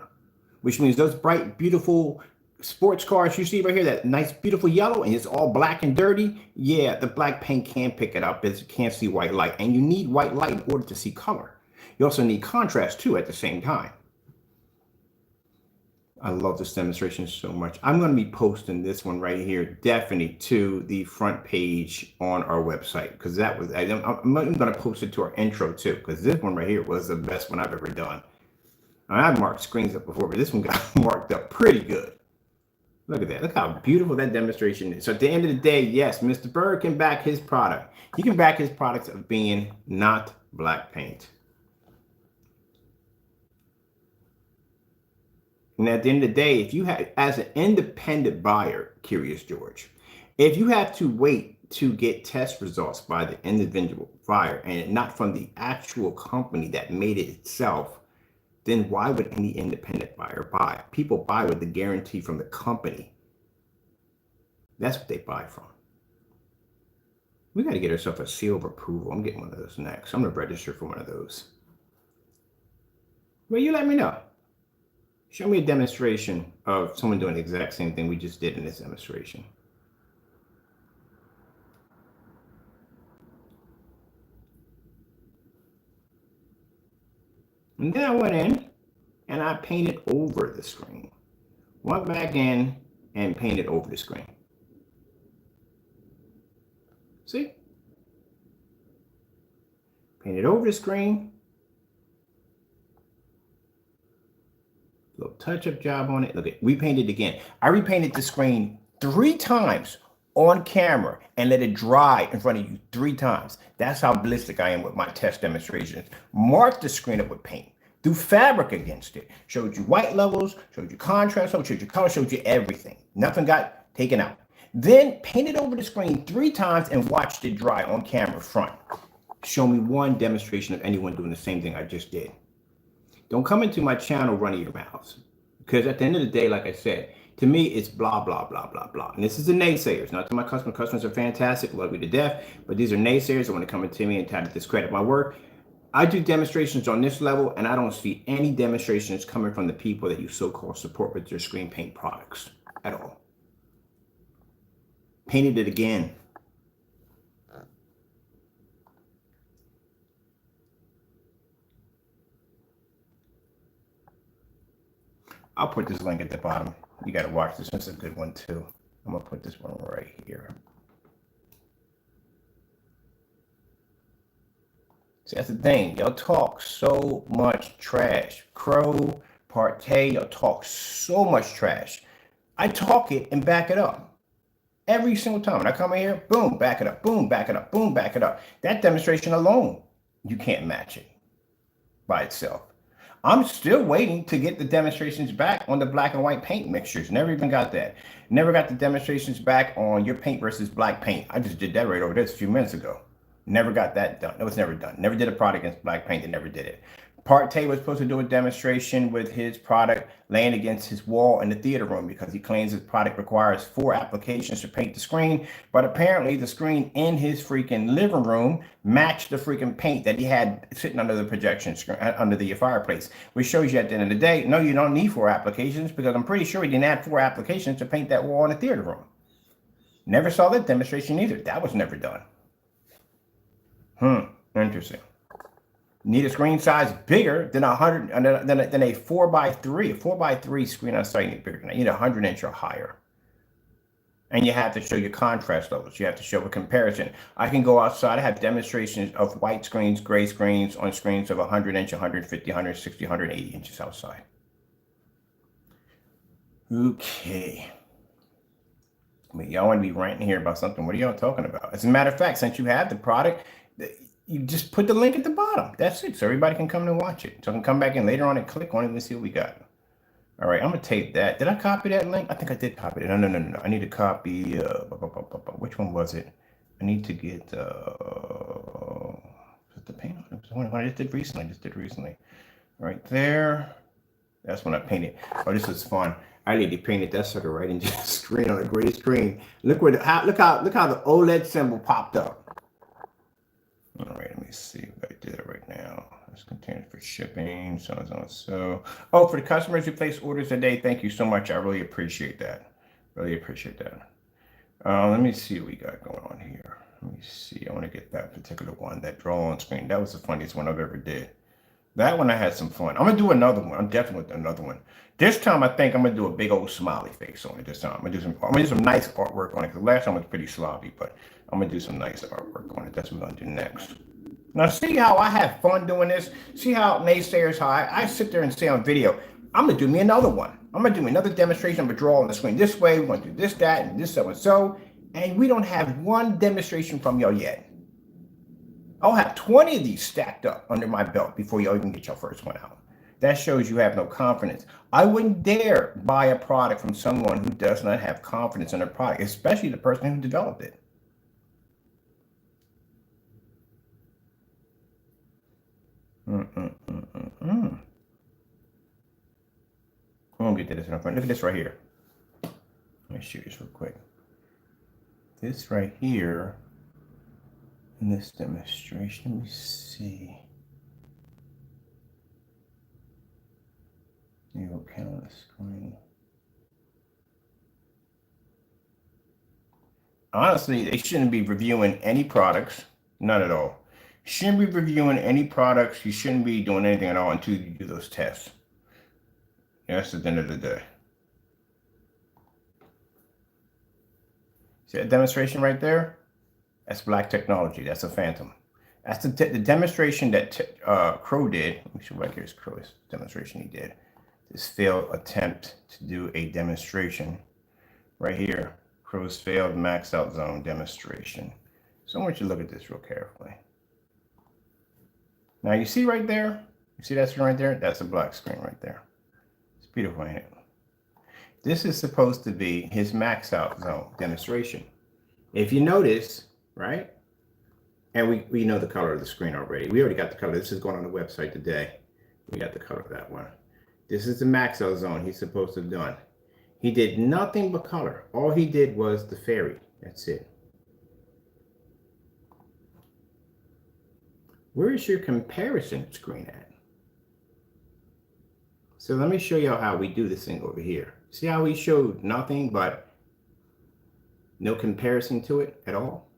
which means those bright, beautiful sports cars you see right here, that nice, beautiful yellow, and it's all black and dirty. Yeah, the black paint can pick it up because it can't see white light. And you need white light in order to see color. You also need contrast too at the same time. I love this demonstration so much. I'm going to be posting this one right here, definitely to the front page on our website, because that was, I'm going to post it to our intro too, because this one right here was the best one I've ever done. I've marked screens up before, but this one got marked up pretty good. Look at that. Look how beautiful that demonstration is. So at the end of the day, yes, Mr. Bird can back his product. He can back his products of being not black paint. And at the end of the day, if you have, as an independent buyer, Curious George, if you have to wait to get test results by the individual buyer and not from the actual company that made it itself, then why would any independent buyer buy? People buy with the guarantee from the company. That's what they buy from. We got to get ourselves a seal of approval. I'm getting one of those next. I'm going to register for one of those. Well, you let me know. Show me a demonstration of someone doing the exact same thing we just did in this demonstration. And then I went in and I painted over the screen. Went back in and painted over the screen. See? Painted over the screen. Little touch-up job on it. Look at, repainted again. I repainted the screen 3 times on camera and let it dry in front of you 3 times. That's how ballistic I am with my test demonstrations. Marked the screen up with paint. Threw fabric against it. Showed you white levels, showed you contrast, showed you color, showed you everything. Nothing got taken out. Then painted over the screen 3 times and watched it dry on camera front. Show me one demonstration of anyone doing the same thing I just did. Don't come into my channel running your mouths, because at the end of the day, like I said, to me, it's blah, blah, blah, blah, blah. And this is the naysayers, not to my customers. Customers are fantastic, love me to death, but these are naysayers that want to come into me and try to discredit my work. I do demonstrations on this level, and I don't see any demonstrations coming from the people that you so-called support with your screen paint products at all. Painted it again. I'll put this link at the bottom. You got to watch this. This is a good one too. I'm going to put this one right here. See, that's the thing. Y'all talk so much trash. Crow, Partey, y'all talk so much trash. I talk it and back it up. Every single time. When I come in here, boom, back it up, boom, back it up, boom, back it up. That demonstration alone, you can't match it by itself. I'm still waiting to get the demonstrations back on the black and white paint mixtures. Never even got that. Never got the demonstrations back on your paint versus black paint. I just did that right over this a few minutes ago. Never got that done. That was never done. Never did a product against black paint. They never did it. Partey was supposed to do a demonstration with his product laying against his wall in the theater room because he claims his product requires 4 applications to paint the screen. But apparently the screen in his freaking living room matched the freaking paint that he had sitting under the projection screen, under the fireplace, which shows you at the end of the day, no, you don't need 4 applications, because I'm pretty sure he didn't add 4 applications to paint that wall in the theater room. Never saw that demonstration either. That was never done. Interesting. Need a screen size bigger than 100 than a 4x3. A 4x3 screen on site need bigger. You need 100 inch or higher. And you have to show your contrast levels. You have to show a comparison. I can go outside. I have demonstrations of white screens, gray screens on screens of 100 inch, 150, 160, 180 inches outside. Okay. I mean, y'all want to be ranting here about something. What are y'all talking about? As a matter of fact, since you have the product, you just put the link at the bottom. That's it. So everybody can come and watch it. So I can come back in later on and click on it and see what we got. All right, I'm going to tape that. Did I copy that link? I think I did copy it. No. I need to copy. Which one was it? I need to get the paint on it. One I just did recently. Right there. That's when I painted. Oh, this is fun. I literally painted that sucker right into the screen on the gray screen. Look where look how the OLED symbol popped up. All right, let me see if I did it right now. This container for shipping, so on and so. Oh, for the customers who place orders today, thank you so much. I really appreciate that. Really appreciate that. Let me see what we got going on here. Let me see. I want to get that particular one, that draw on screen. That was the funniest one I've ever did. That one I had some fun. I'm gonna do another one. I'm definitely doing another one. This time I think I'm gonna do a big old smiley face on it. This time I'm gonna do some nice artwork on it. Cause last time was pretty sloppy, but I'm gonna do some nice artwork on it. That's what we're gonna do next. Now see how I have fun doing this? See how naysayers, how I sit there and say on video, I'm gonna do me another one. I'm gonna do another demonstration. I'm gonna draw on the screen this way. We're gonna do this, that, and this, so and so. And we don't have one demonstration from y'all yet. I'll have 20 of these stacked up under my belt before y'all even get your first one out. That shows you have no confidence. I wouldn't dare buy a product from someone who does not have confidence in their product, especially the person who developed it. I'm gonna get to this in front. Look at this right here. Let me shoot this real quick. This right here in this demonstration, let me see. You will count the screen. Honestly, they shouldn't be reviewing any products, none at all. Shouldn't be reviewing any products. You shouldn't be doing anything at all until you do those tests. That's at the end of the day. See that demonstration right there? That's black technology. That's a phantom. That's the demonstration that Crow did. Let me show back here's Crow's demonstration he did. This failed attempt to do a demonstration right here. Crow's failed max out zone demonstration. So I want you to look at this real carefully. Now you see right there? You see that screen right there? That's a black screen right there. It's beautiful, ain't it? This is supposed to be his max out zone demonstration. If you notice, right? And we know the color of the screen already. We already got the color. This is going on the website today. We got the color of that one. This is the max out zone he's supposed to have done. He did nothing but color. All he did was the fairy. That's it. Where is your comparison screen at? So let me show you how we do this thing over here. See how we showed nothing but no comparison to it at all?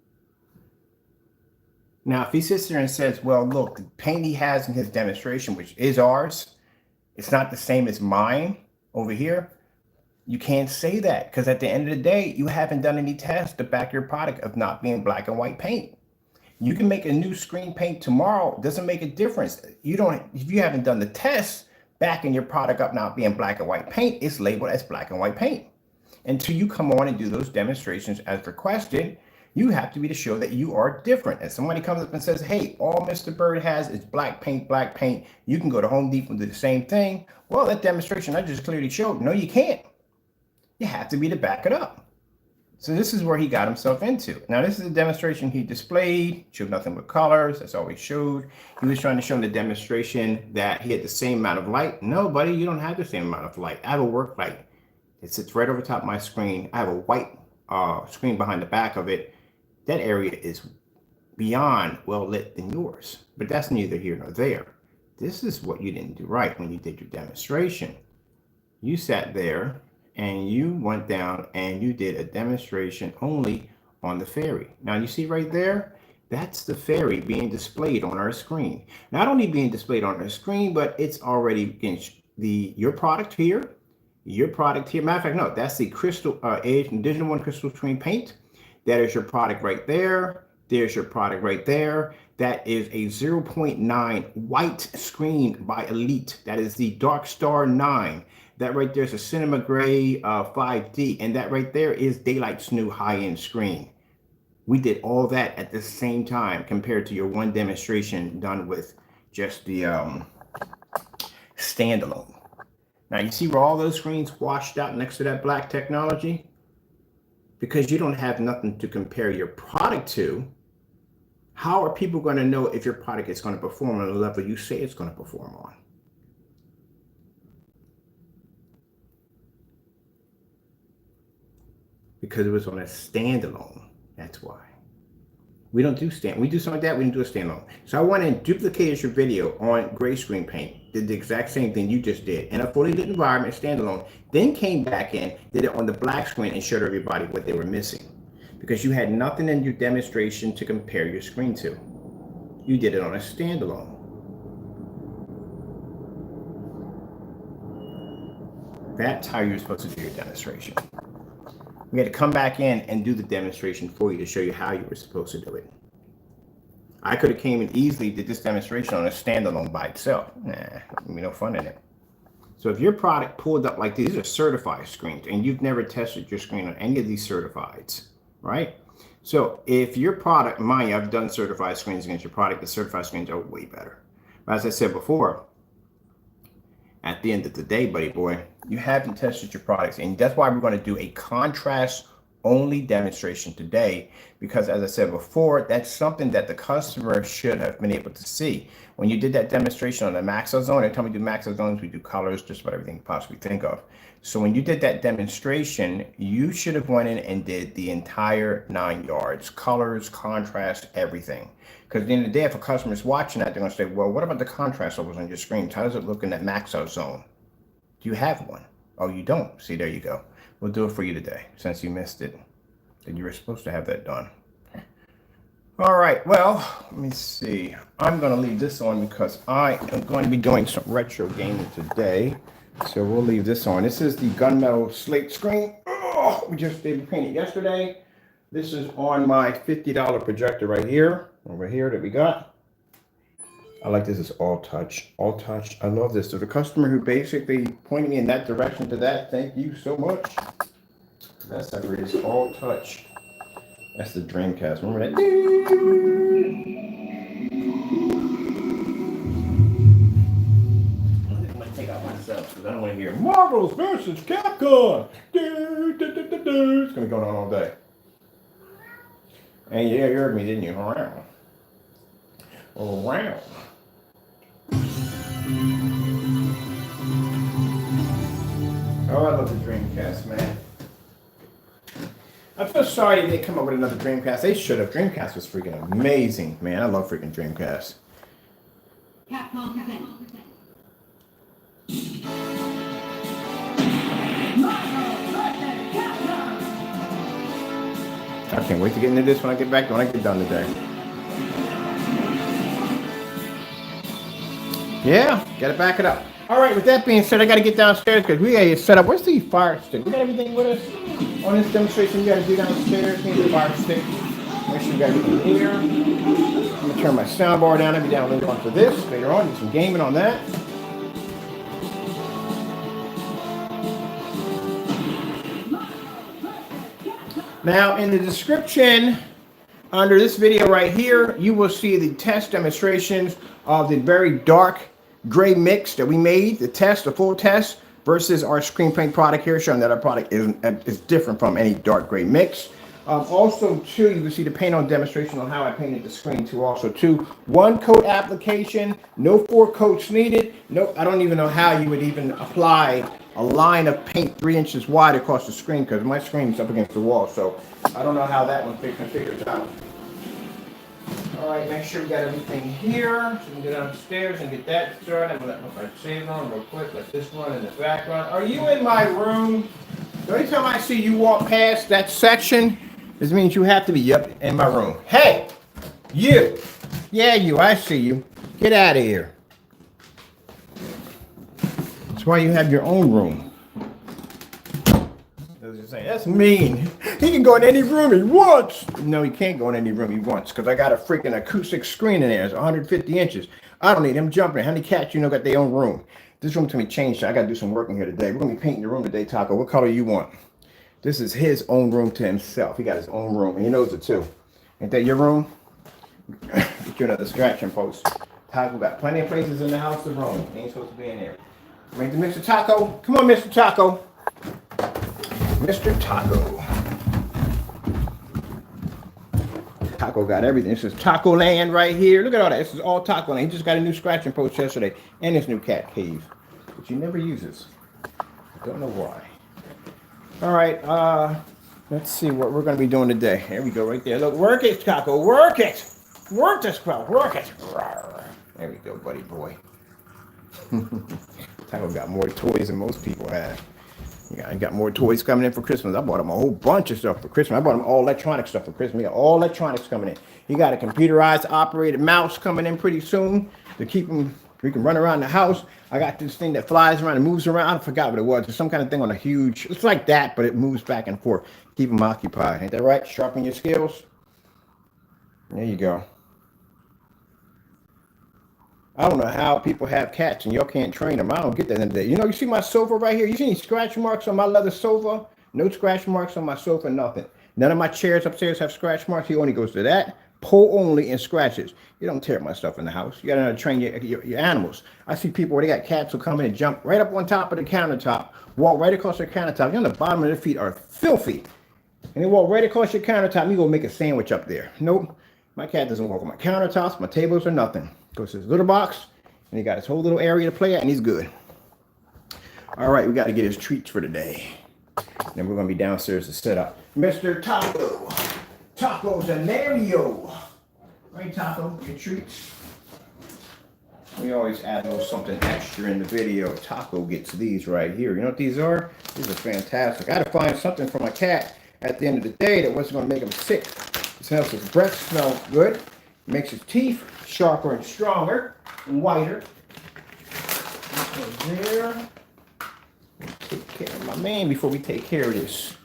Now, if he sits there and says, well, look, the paint he has in his demonstration, which is ours, it's not the same as mine over here. You can't say that because at the end of the day, you haven't done any tests to back your product of not being black and white paint. You can make a new screen paint tomorrow. It doesn't make a difference. If you haven't done the tests backing your product up not being black and white paint, it's labeled as black and white paint. Until you come on and do those demonstrations as requested, you have to be to show that you are different. And somebody comes up and says, hey, all Mr. Bird has is black paint. You can go to Home Depot and do the same thing. Well, that demonstration I just clearly showed, no, you can't. You have to be to back it up. So this is where he got himself into. Now, this is a demonstration he displayed, showed nothing but colors. That's all he showed. He was trying to show in the demonstration that he had the same amount of light. No, buddy, you don't have the same amount of light. I have a work light. It sits right over top of my screen. I have a white screen behind the back of it. That area is beyond well lit than yours, but that's neither here nor there. This is what you didn't do right when you did your demonstration. You sat there and you went down and you did a demonstration only on the fairy. Now you see right there, that's the fairy being displayed on our screen. Not only being displayed on our screen, but it's already in your product here. Matter of fact, no, that's the Crystal Edge Digital One Crystal Screen Paint. That is your product right there. There's your product right there. That is a 0.9 white screen by Elite. That is the Dark Star 9. That right there is a Cinema Gray 5D. And that right there is Daylight's new high-end screen. We did all that at the same time compared to your one demonstration done with just the standalone. Now you see where all those screens washed out next to that black technology? Because you don't have nothing to compare your product to. How are people going to know if your product is going to perform on the level you say it's going to perform on? because it was on a standalone. That's why. We don't do we do something like that, we didn't do a standalone. So I went and duplicated your video on gray screen paint, did the exact same thing you just did in a fully lit environment, standalone, then came back in, did it on the black screen and showed everybody what they were missing. Because you had nothing in your demonstration to compare your screen to. You did it on a standalone. That's how you're supposed to do your demonstration. We had to come back in and do the demonstration for you to show you how you were supposed to do it. I could have came and easily did this demonstration on a standalone by itself. Nah, there'd be no fun in it. So if your product pulled up like these are certified screens and you've never tested your screen on any of these certifieds, right? So if your product, mind you, I've done certified screens against your product, the certified screens are way better. But as I said before, at the end of the day, buddy boy, you haven't tested your products. And that's why we're going to do a contrast only demonstration today, because as I said before, that's something that the customer should have been able to see. When you did that demonstration on the Maxo Zone, every time we do Maxo Zones, we do colors, just about everything you possibly think of. So when you did that demonstration, you should have went in and did the entire 9 yards, colors, contrast, everything. Because at the end of the day, if a customer is watching that, they're going to say, well, what about the contrast levels on your screen? How does it look in that Maxo Zone? Do you have one? Oh, you don't? See, there you go. We'll do it for you today, since you missed it. And you were supposed to have that done. All right, well, let me see. I'm going to leave this on because I am going to be doing some retro gaming today. So we'll leave this on. This is the Gunmetal Slate screen. Oh, we just did paint it yesterday. This is on my $50 projector right here, over here that we got. I like this. It's all touch, all touch. I love this. So the customer who basically pointed me in that direction to that, thank you so much. That's how it is, all touch. That's the Dreamcast. Remember that? I'm gonna take out myself because I don't want to hear Marvel's versus Capcom. It's gonna be going on all day. And yeah, you heard me, didn't you? Around. Around. Oh, I love the Dreamcast, man. I'm so sorry they didn't come up with another Dreamcast. They should have. Dreamcast was freaking amazing, man. I love freaking Dreamcast. Capcom presents. I can't wait to get into this when I get back, when I get done today. Yeah, gotta back it up. All right, with that being said, I gotta get downstairs because we gotta get set up. Where's the fire stick? We got everything with us on this demonstration. We gotta do downstairs. We need the fire stick. Make sure we got everything here. I'm gonna turn my soundbar down. I'll be down later on for this. Later on, do some gaming on that. Now, in the description under this video right here, you will see the test demonstrations of the very dark gray mix that we made, the test, the full test, versus our screen paint product here, showing that our product is different from any dark gray mix. Also, too, you can see the paint on demonstration on how I painted the screen, too. Also, too, 1-coat application, no 4 coats needed. Nope, I don't even know how you would even apply a line of paint 3 inches wide across the screen because my screen is up against the wall, so I don't know how that one figures out. All right, make sure we got everything here. So we can get downstairs and get that started. I'm gonna let my save on real quick. Let this one in the background. Are you in my room? The only time I see you walk past that section, this means you have to be in my room. Hey, you. Yeah, you. I see you. Get out of here. That's why you have your own room. That's mean. He can go in any room he wants. No, he can't go in any room he wants because I got a freaking acoustic screen in there. It's 150 inches. I don't need him jumping. How many cats got their own room? This room's going to be changed. So I got to do some work in here today. We're going to be painting the room today, Taco. What color you want? This is his own room to himself. He got his own room, and he knows it too. Ain't that your room? Get you another scratching post. Taco got plenty of places in the house to roam. He ain't supposed to be in there. Make the Mr. Taco. Come on, Mr. Taco. Mr. Taco. Taco got everything. This is Taco Land right here. Look at all that. This is all Taco Land. He just got a new scratching post yesterday and his new cat cave, which he never uses. I don't know why. All right. Let's see what we're going to be doing today. Here we go, right there. Look, work it, Taco, work it. Work this crowd, work it. There we go, buddy boy. Taco got more toys than most people have. Yeah, I got more toys coming in for Christmas. I bought him a whole bunch of stuff for Christmas. I bought him all electronic stuff for Christmas. We got all electronics coming in. He got a computerized operated mouse coming in pretty soon to keep him. We can run around the house. I got this thing that flies around and moves around. I forgot what it was. It's some kind of thing on a huge. It's like that, but it moves back and forth. Keep him occupied. Ain't that right? Sharpen your skills. There you go. I don't know how people have cats and y'all can't train them. I don't get that in the day. You know, you see my sofa right here? You see any scratch marks on my leather sofa? No scratch marks on my sofa, nothing. None of my chairs upstairs have scratch marks. He only goes to that, pull only, and scratches. You don't tear my stuff in the house. You gotta train your animals. I see people where they got cats who come in and jump right up on top of the countertop, walk right across the countertop. You know, the bottom of their feet are filthy. And they walk right across your countertop and you go make a sandwich up there. Nope. My cat doesn't walk on my countertops, my tables, or nothing. Goes to his little box, and he got his whole little area to play at, and he's good. All right, we got to get his treats for today. Then we're going to be downstairs to set up. Mr. Taco. Taco Denario. Right, Taco? Your treats. We always add a little something extra in the video. Taco gets these right here. You know what these are? These are fantastic. I got to find something for my cat at the end of the day that wasn't going to make him sick. This helps his breath smell good. Makes his teeth sharper and stronger and whiter. There. Take care of my man before we take care of this.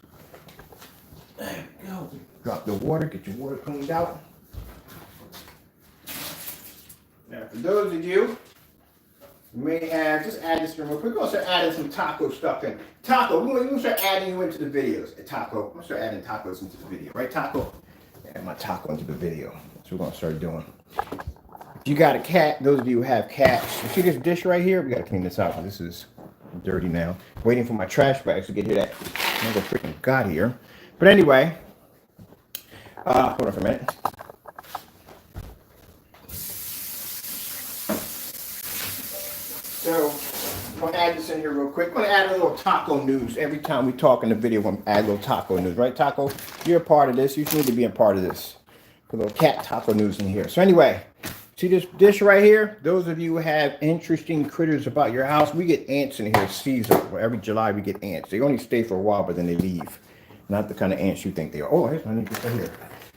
There we go. Drop the water. Get your water cleaned out. Now, for those of you who may have, just add this real quick. We're going to start adding some taco stuff in. Taco, we're going to start adding you into the videos. Taco, I'm going to start adding tacos into the video. Right, Taco? Add my taco into the video. That's what we're going to start doing. If you got a cat, those of you who have cats, you see this dish right here? We got to clean this out. This is dirty now. Waiting for my trash bags to get here. That never freaking got here. But anyway, hold on for a minute. So, I'm going to add this in here real quick. I'm going to add a little taco news. Every time we talk in the video, I'm going to add a little taco news. Right, Taco? You're a part of this. You need to be a part of this. Put a little cat taco news in here. So anyway, see this dish right here? Those of you who have interesting critters about your house, we get ants in here seasonal. Every July we get ants. They only stay for a while, but then they leave. Not the kind of ants you think they are. Oh, here's my new right here.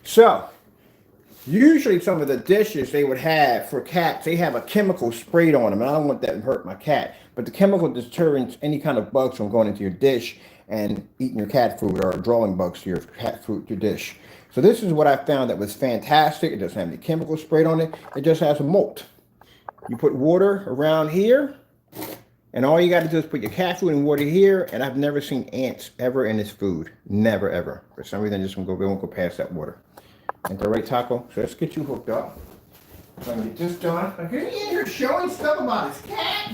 So, usually some of the dishes they would have for cats, they have a chemical sprayed on them. And I don't want that to hurt my cat. But the chemical deters any kind of bugs from going into your dish and eating your cat food or drawing bugs to your cat food, your dish. So this is what I found that was fantastic. It doesn't have any chemicals sprayed on it. It just has a molt. You put water around here, and all you got to do is put your cat food and water here, and I've never seen ants ever in this food. Never, ever. For some reason, they won't go past that water. Ain't that right, Taco? So let's get you hooked up. So I'm going to get this done. Like, is he in here showing stuff about his cat?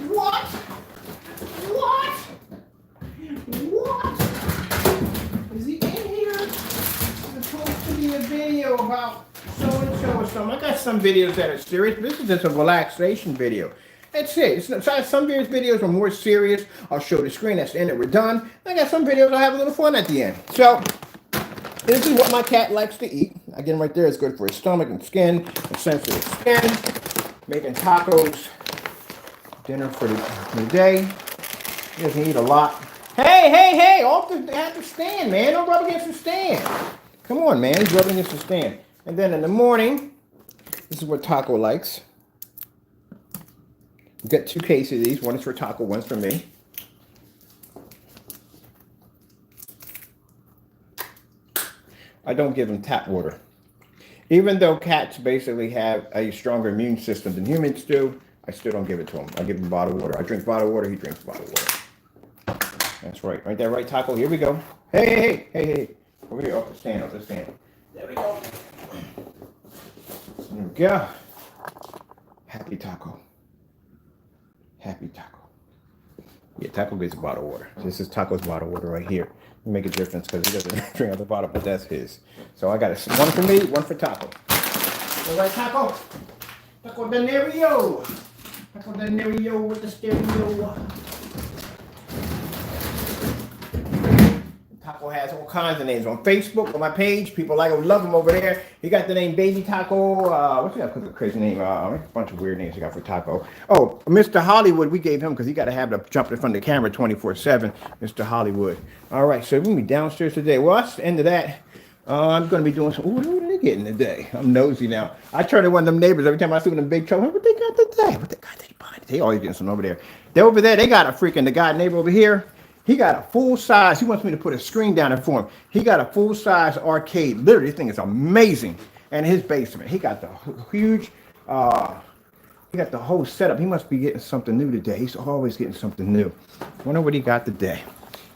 What? What? What? Is he in here? It's supposed to be a video about so-and-so or something. I got some videos that are serious, but this is just a relaxation video. That's it. Some videos are more serious. I'll show the screen. That's the end. We're done. I got some videos I'll have a little fun at the end. So, this is what my cat likes to eat. Again, right there, it's good for his stomach and skin, and sensitive skin. Making tacos, dinner for the day. He doesn't eat a lot. Hey, off the stand, man. Don't rub against the stand. Come on, man. He's rubbing against the stand. And then in the morning, this is what Taco likes. We've got 2 cases of these. One is for Taco, one's for me. I don't give him tap water. Even though cats basically have a stronger immune system than humans do, I still don't give it to him. I give him bottled water. I drink bottled water, he drinks bottled water. That's right. Right there, right, Taco? Here we go. Hey. Over here, off the stand. There we go. There we go. Happy Taco. Yeah, Taco gets a bottle of water. This is Taco's bottle of water right here. Make a difference because he doesn't drink out the bottle, but that's his. So I got one for me, one for Taco. All right, Taco. Taco Denario. Taco Denario with the stereo. Taco Taco has all kinds of names on Facebook, on my page. People like him, love him over there. He got the name Baby Taco. What's that crazy name? A bunch of weird names he got for Taco. Oh, Mr. Hollywood, we gave him because he got to have the jump in front of the camera 24/7. Mr. Hollywood. All right, so we're going to be downstairs today. Well, that's the end of that. I'm going to be doing some. Ooh, what are they getting today? I'm nosy now. I turn to one of them neighbors every time I see them in big trouble. What they got today? What they got today? They always getting something over there. They're over there. They got a freaking, the guy neighbor over here. He got a full size. He wants me to put a screen down there for him. He got a full size arcade. Literally, this thing is amazing. And his basement. He got the huge, he got the whole setup. He must be getting something new today. He's always getting something new. Wonder what he got today.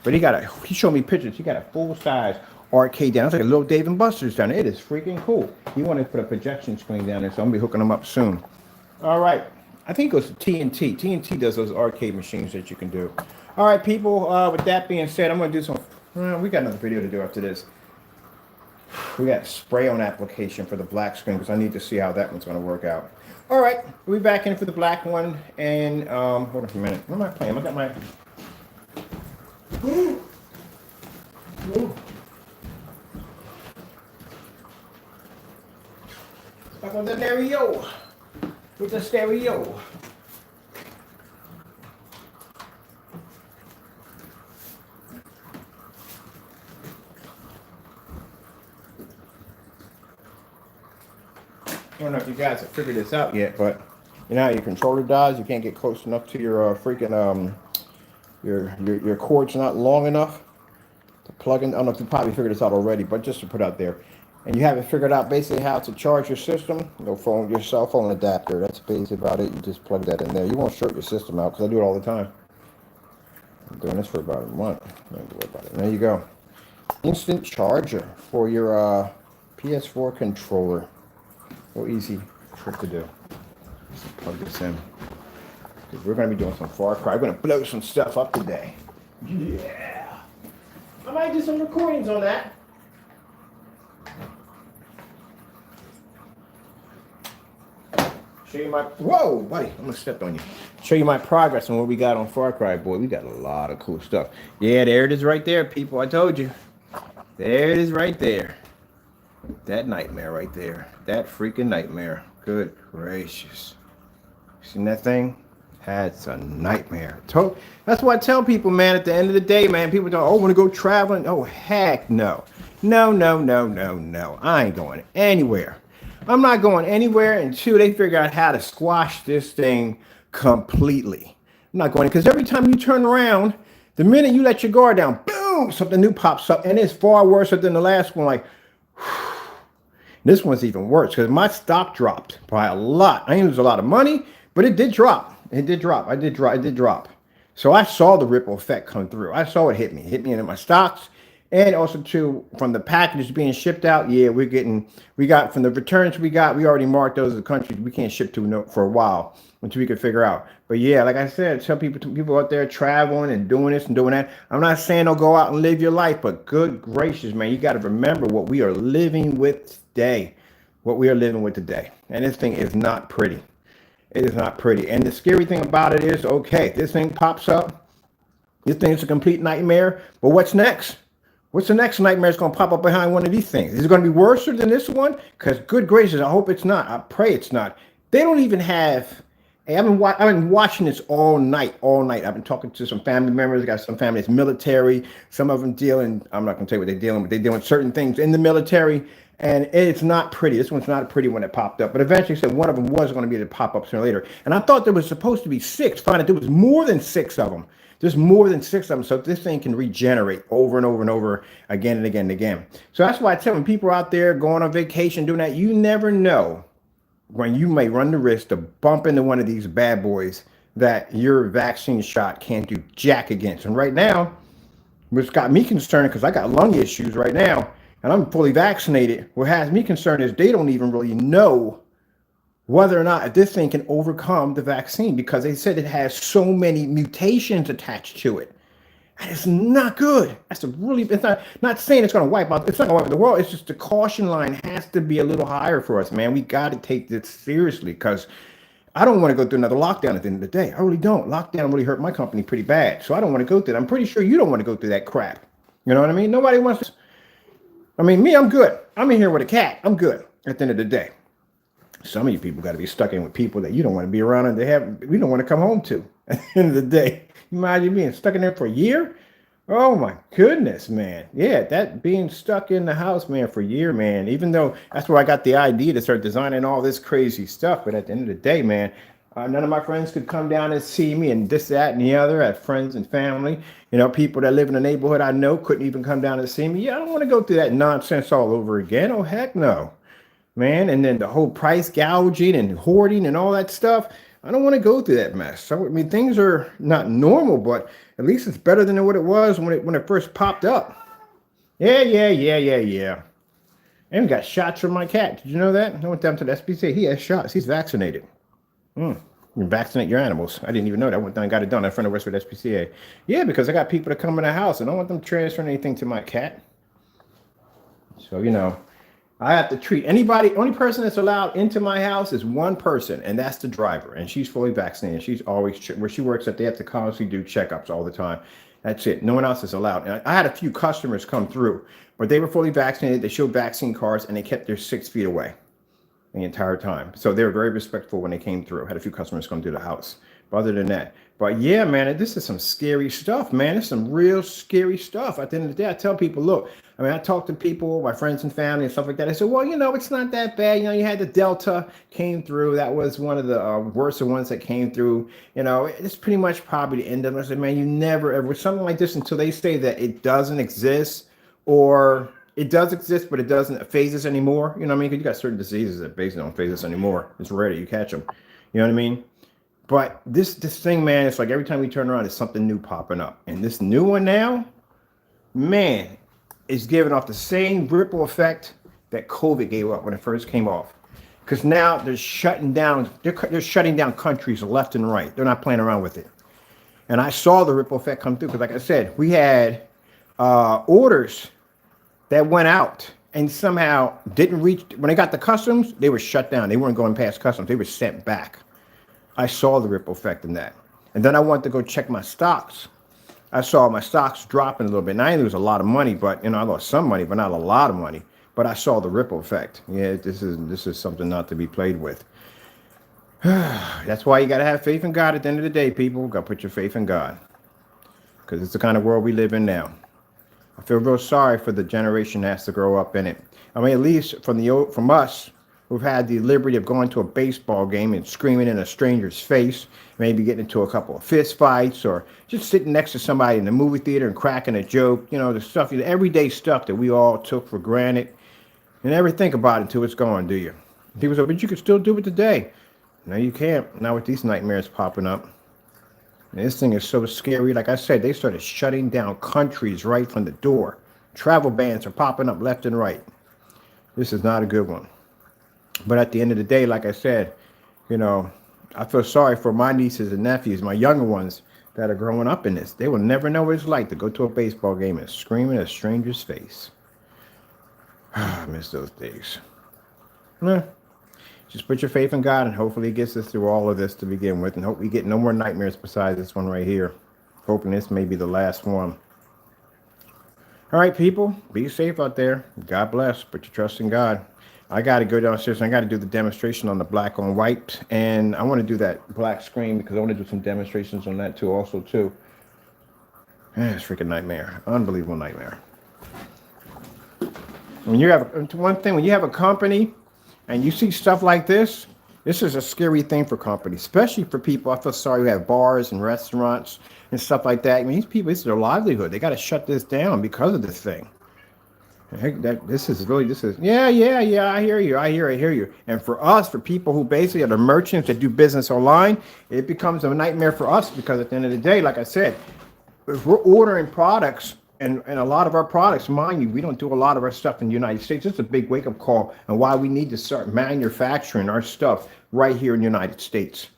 But he showed me pictures. He got a full size arcade down. It's like a little Dave and Buster's down there. It is freaking cool. He wanted to put a projection screen down there, so I'm gonna be hooking him up soon. All right. I think it goes to TNT. TNT does those arcade machines that you can do. All right, people. With that being said, I'm gonna do some. We got another video to do after this. We got spray on application for the black screen because I need to see how that one's gonna work out. All right, we'll be back in for the black one. And hold on for a minute. What am I playing? I got my. Back on the stereo. With the stereo. I don't know if you guys have figured this out yet, but you know how your controller dies, you can't get close enough to your freaking your cord's not long enough to plug in. I don't know if you probably figured this out already, but just to put out there. And you haven't figured out basically how to charge your system, your cell phone adapter. That's basically about it. You just plug that in there. You won't short your system out because I do it all the time. I'm doing this for about a month. Don't worry about it. There you go. Instant charger for your PS4 controller. So easy trick to do. Just plug this in. Because we're going to be doing some Far Cry. We're going to blow some stuff up today. Yeah. I might do some recordings on that. Show you my, whoa, buddy, I'm gonna step on you. Show you my progress on what we got on Far Cry, boy. We got a lot of cool stuff. Yeah, there it is right there, people. I told you. There it is right there. That nightmare right there. That freaking nightmare. Good gracious. Seen that thing? That's a nightmare. That's why I tell people, man, at the end of the day, man, people don't, want to go traveling. Oh, heck no. No. I ain't going anywhere. I'm not going anywhere until they figure out how to squash this thing completely. I'm not going, because every time you turn around, the minute you let your guard down, boom, something new pops up, and it's far worse than the last one. Like, this one's even worse because my stock dropped by a lot. I didn't lose a lot of money, but it did drop. It did drop. So I saw the ripple effect come through. I saw it hit me. It hit me into my stocks. And also too, from the packages being shipped out, yeah, we got from the returns we already marked those as the countries we can't ship to for a while until we can figure out. But yeah, like I said, tell people out there traveling and doing this and doing that. I'm not saying don't go out and live your life, but good gracious, man, you got to remember what we are living with today. And this thing is not pretty. It is not pretty. And the scary thing about it is, okay, this thing pops up. This thing is a complete nightmare. But what's next? What's the next nightmare that's going to pop up behind one of these things? Is it going to be worse than this one? Because good gracious, I hope it's not. I pray it's not. They don't even have. Hey, I've been watching this all night. I've been talking to some family members. I got some family that's military. Some of them dealing. I'm not going to tell you what they're dealing with. They're dealing with certain things in the military, and it's not pretty. This one's not a pretty one that popped up. But eventually, said one of them was going to be able to pop up sooner or later. And I thought there was supposed to be 6. Find out there was more than 6 of them. There's more than 6 of them, so this thing can regenerate over and over and over again and again and again. So that's why I tell when people are out there going on vacation, doing that, you never know when you may run the risk to bump into one of these bad boys that your vaccine shot can't do jack against. And right now, what's got me concerned, because I got lung issues right now, and I'm fully vaccinated, what has me concerned is they don't even really know whether or not this thing can overcome the vaccine, because they said it has so many mutations attached to it. And it's not good. It's not saying it's going to wipe out. It's not going to wipe out the world. It's just the caution line has to be a little higher for us, man. We got to take this seriously, because I don't want to go through another lockdown at the end of the day. I really don't. Lockdown really hurt my company pretty bad. So I don't want to go through that. I'm pretty sure you don't want to go through that crap. You know what I mean? Nobody wants to. I mean, me, I'm good. I'm in here with a cat. I'm good at the end of the day. Some of you people got to be stuck in with people that you don't want to be around and we don't want to come home to at the end of the day. Imagine being stuck in there for a year. Oh my goodness, man. Yeah, that being stuck in the house, man, for a year, man, even though that's where I got the idea to start designing all this crazy stuff. But at the end of the day, man, none of my friends could come down and see me and this, that, and the other. I had friends and family, people that live in the neighborhood I know couldn't even come down and see me. Yeah, I don't want to go through that nonsense all over again. Oh, heck no, man. And then the whole price gouging and hoarding and all that stuff. I don't want to go through that mess. So, I mean, things are not normal, but at least it's better than what it was when it first popped up. Yeah. And we got shots from my cat. Did you know that? I went down to the SPCA. He has shots. He's vaccinated. You vaccinate your animals. I didn't even know that. I went down and got it done in front of Westwood SPCA. Yeah, because I got people that come in the house and I don't want them transferring anything to my cat. So, I have to treat anybody. Only person that's allowed into my house is one person, and that's the driver. And she's fully vaccinated. She's always where she works at. They have to constantly do checkups all the time. That's it. No one else is allowed. And I had a few customers come through, but they were fully vaccinated. They showed vaccine cards, and they kept their 6 feet away the entire time. So they were very respectful when they came through. I had a few customers come through the house. But other than that, but yeah, man, this is some scary stuff, man. It's some real scary stuff. At the end of the day, I tell people, look, I talk to people, my friends and family and stuff like that. I said, well, it's not that bad. You had the Delta came through. That was one of the worst ones that came through. It's pretty much probably the end of it. I said, man, you never ever, with something like this until they say that it doesn't exist, or it does exist, but it doesn't phase us anymore. You know what I mean? Because you got certain diseases that basically don't phase us anymore. It's rare that you catch them. You know what I mean? But this thing, man, it's like every time we turn around, it's something new popping up. And this new one now, man, is giving off the same ripple effect that COVID gave up when it first came off. Because now they're shutting down countries left and right. They're not playing around with it. And I saw the ripple effect come through because, like I said, we had orders that went out and somehow didn't reach. When they got the customs, they were shut down. They weren't going past customs. They were sent back. I saw the ripple effect in that. And then I went to go check my stocks. I saw my stocks dropping a little bit. And I didn't lose a lot of money, but I lost some money, but not a lot of money. But I saw the ripple effect. Yeah, this is something not to be played with. That's why you got to have faith in God at the end of the day, people. You got to put your faith in God. Because it's the kind of world we live in now. I feel real sorry for the generation that has to grow up in it. I mean, at least from us, who've had the liberty of going to a baseball game and screaming in a stranger's face, maybe getting into a couple of fist fights, or just sitting next to somebody in the movie theater and cracking a joke, the stuff, the everyday stuff that we all took for granted. You never think about it until it's gone, do you? People say, but you can still do it today. No, you can't. Not with these nightmares popping up. And this thing is so scary. Like I said, they started shutting down countries right from the door. Travel bans are popping up left and right. This is not a good one. But at the end of the day, like I said, I feel sorry for my nieces and nephews, my younger ones that are growing up in this. They will never know what it's like to go to a baseball game and scream in a stranger's face. I miss those days. Just put your faith in God, and hopefully He gets us through all of this to begin with, and hope we get no more nightmares besides this one right here. Hoping this may be the last one. All right, people, be safe out there. God bless. Put your trust in God. I got to go downstairs and I got to do the demonstration on the black on white. And I want to do that black screen because I want to do some demonstrations on that too, also too. It's a freaking nightmare. Unbelievable nightmare. When you have a company and you see stuff like this is a scary thing for companies, especially for people. I feel sorry who have bars and restaurants and stuff like that. I mean, these people, it's their livelihood. They got to shut this down because of this thing. This is. Yeah. I hear you. And for us, for people who basically are the merchants that do business online, it becomes a nightmare for us because at the end of the day, like I said, if we're ordering products and a lot of our products, mind you, we don't do a lot of our stuff in the United States. It's a big wake up call and why we need to start manufacturing our stuff right here in the United States.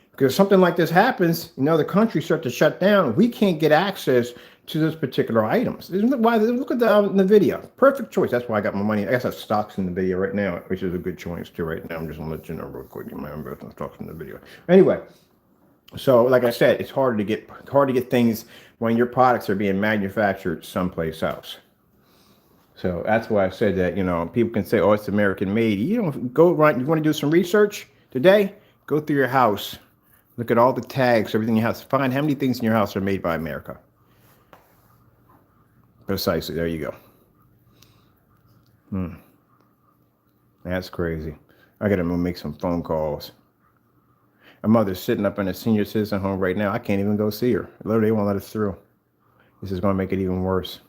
Because something like this happens, the country starts to shut down. We can't get access to those particular items. Why? Look at the video. Perfect choice. That's why I got my money. I guess I have stocks in the video right now, which is a good choice too right now. I'm just going to let you know real quick. My business stocks in the video. Anyway, So, like I said, it's hard to get things when your products are being manufactured someplace else. So that's why I said that, people can say, oh, it's American made. You don't go run. You want to do some research today? Go through your house. Look at all the tags, everything in your house. Find how many things in your house are made by America. Precisely. There you go. That's crazy. I got to make some phone calls. My mother's sitting up in a senior citizen home right now. I can't even go see her. Literally, they won't let us through. This is going to make it even worse.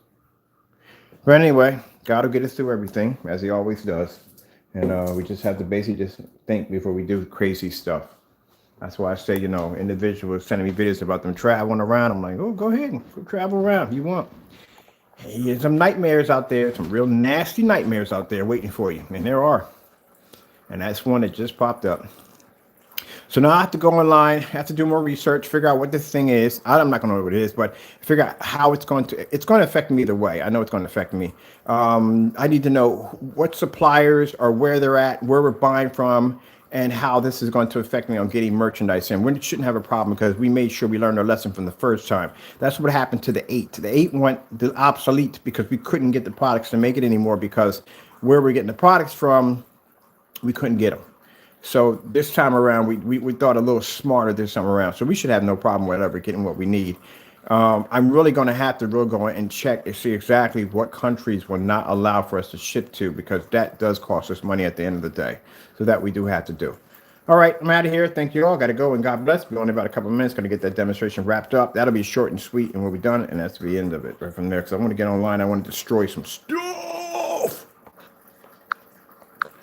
But anyway, God will get us through everything, as he always does. And we just have to basically just think before we do crazy stuff. That's why I say, individuals sending me videos about them traveling around. I'm like, oh, go ahead and go travel around if you want. There's some nightmares out there, some real nasty nightmares out there waiting for you. And there are. And that's one that just popped up. So now I have to go online, I have to do more research, figure out what this thing is. I'm not going to know what it is, but figure out how it's going to affect me either way. I know it's going to affect me. I need to know what suppliers are, where they're at, where we're buying from, and how this is going to affect me on getting merchandise in. We shouldn't have a problem because we made sure we learned our lesson from the first time. That's what happened to the 8. The 8 went obsolete because we couldn't get the products to make it anymore because where we're getting the products from, we couldn't get them. So this time around, we thought a little smarter this time around. So we should have no problem whatever getting what we need. I'm really going to have to really go and check and see exactly what countries will not allow for us to ship to, because that does cost us money at the end of the day. So that we do have to do. All right, I'm out of here. Thank you all. Got to go, and God bless. We're only about a couple of minutes. Going to get that demonstration wrapped up. That'll be short and sweet, and we'll be done. And that's the end of it right from there, because I want to get online. I want to destroy some stuff.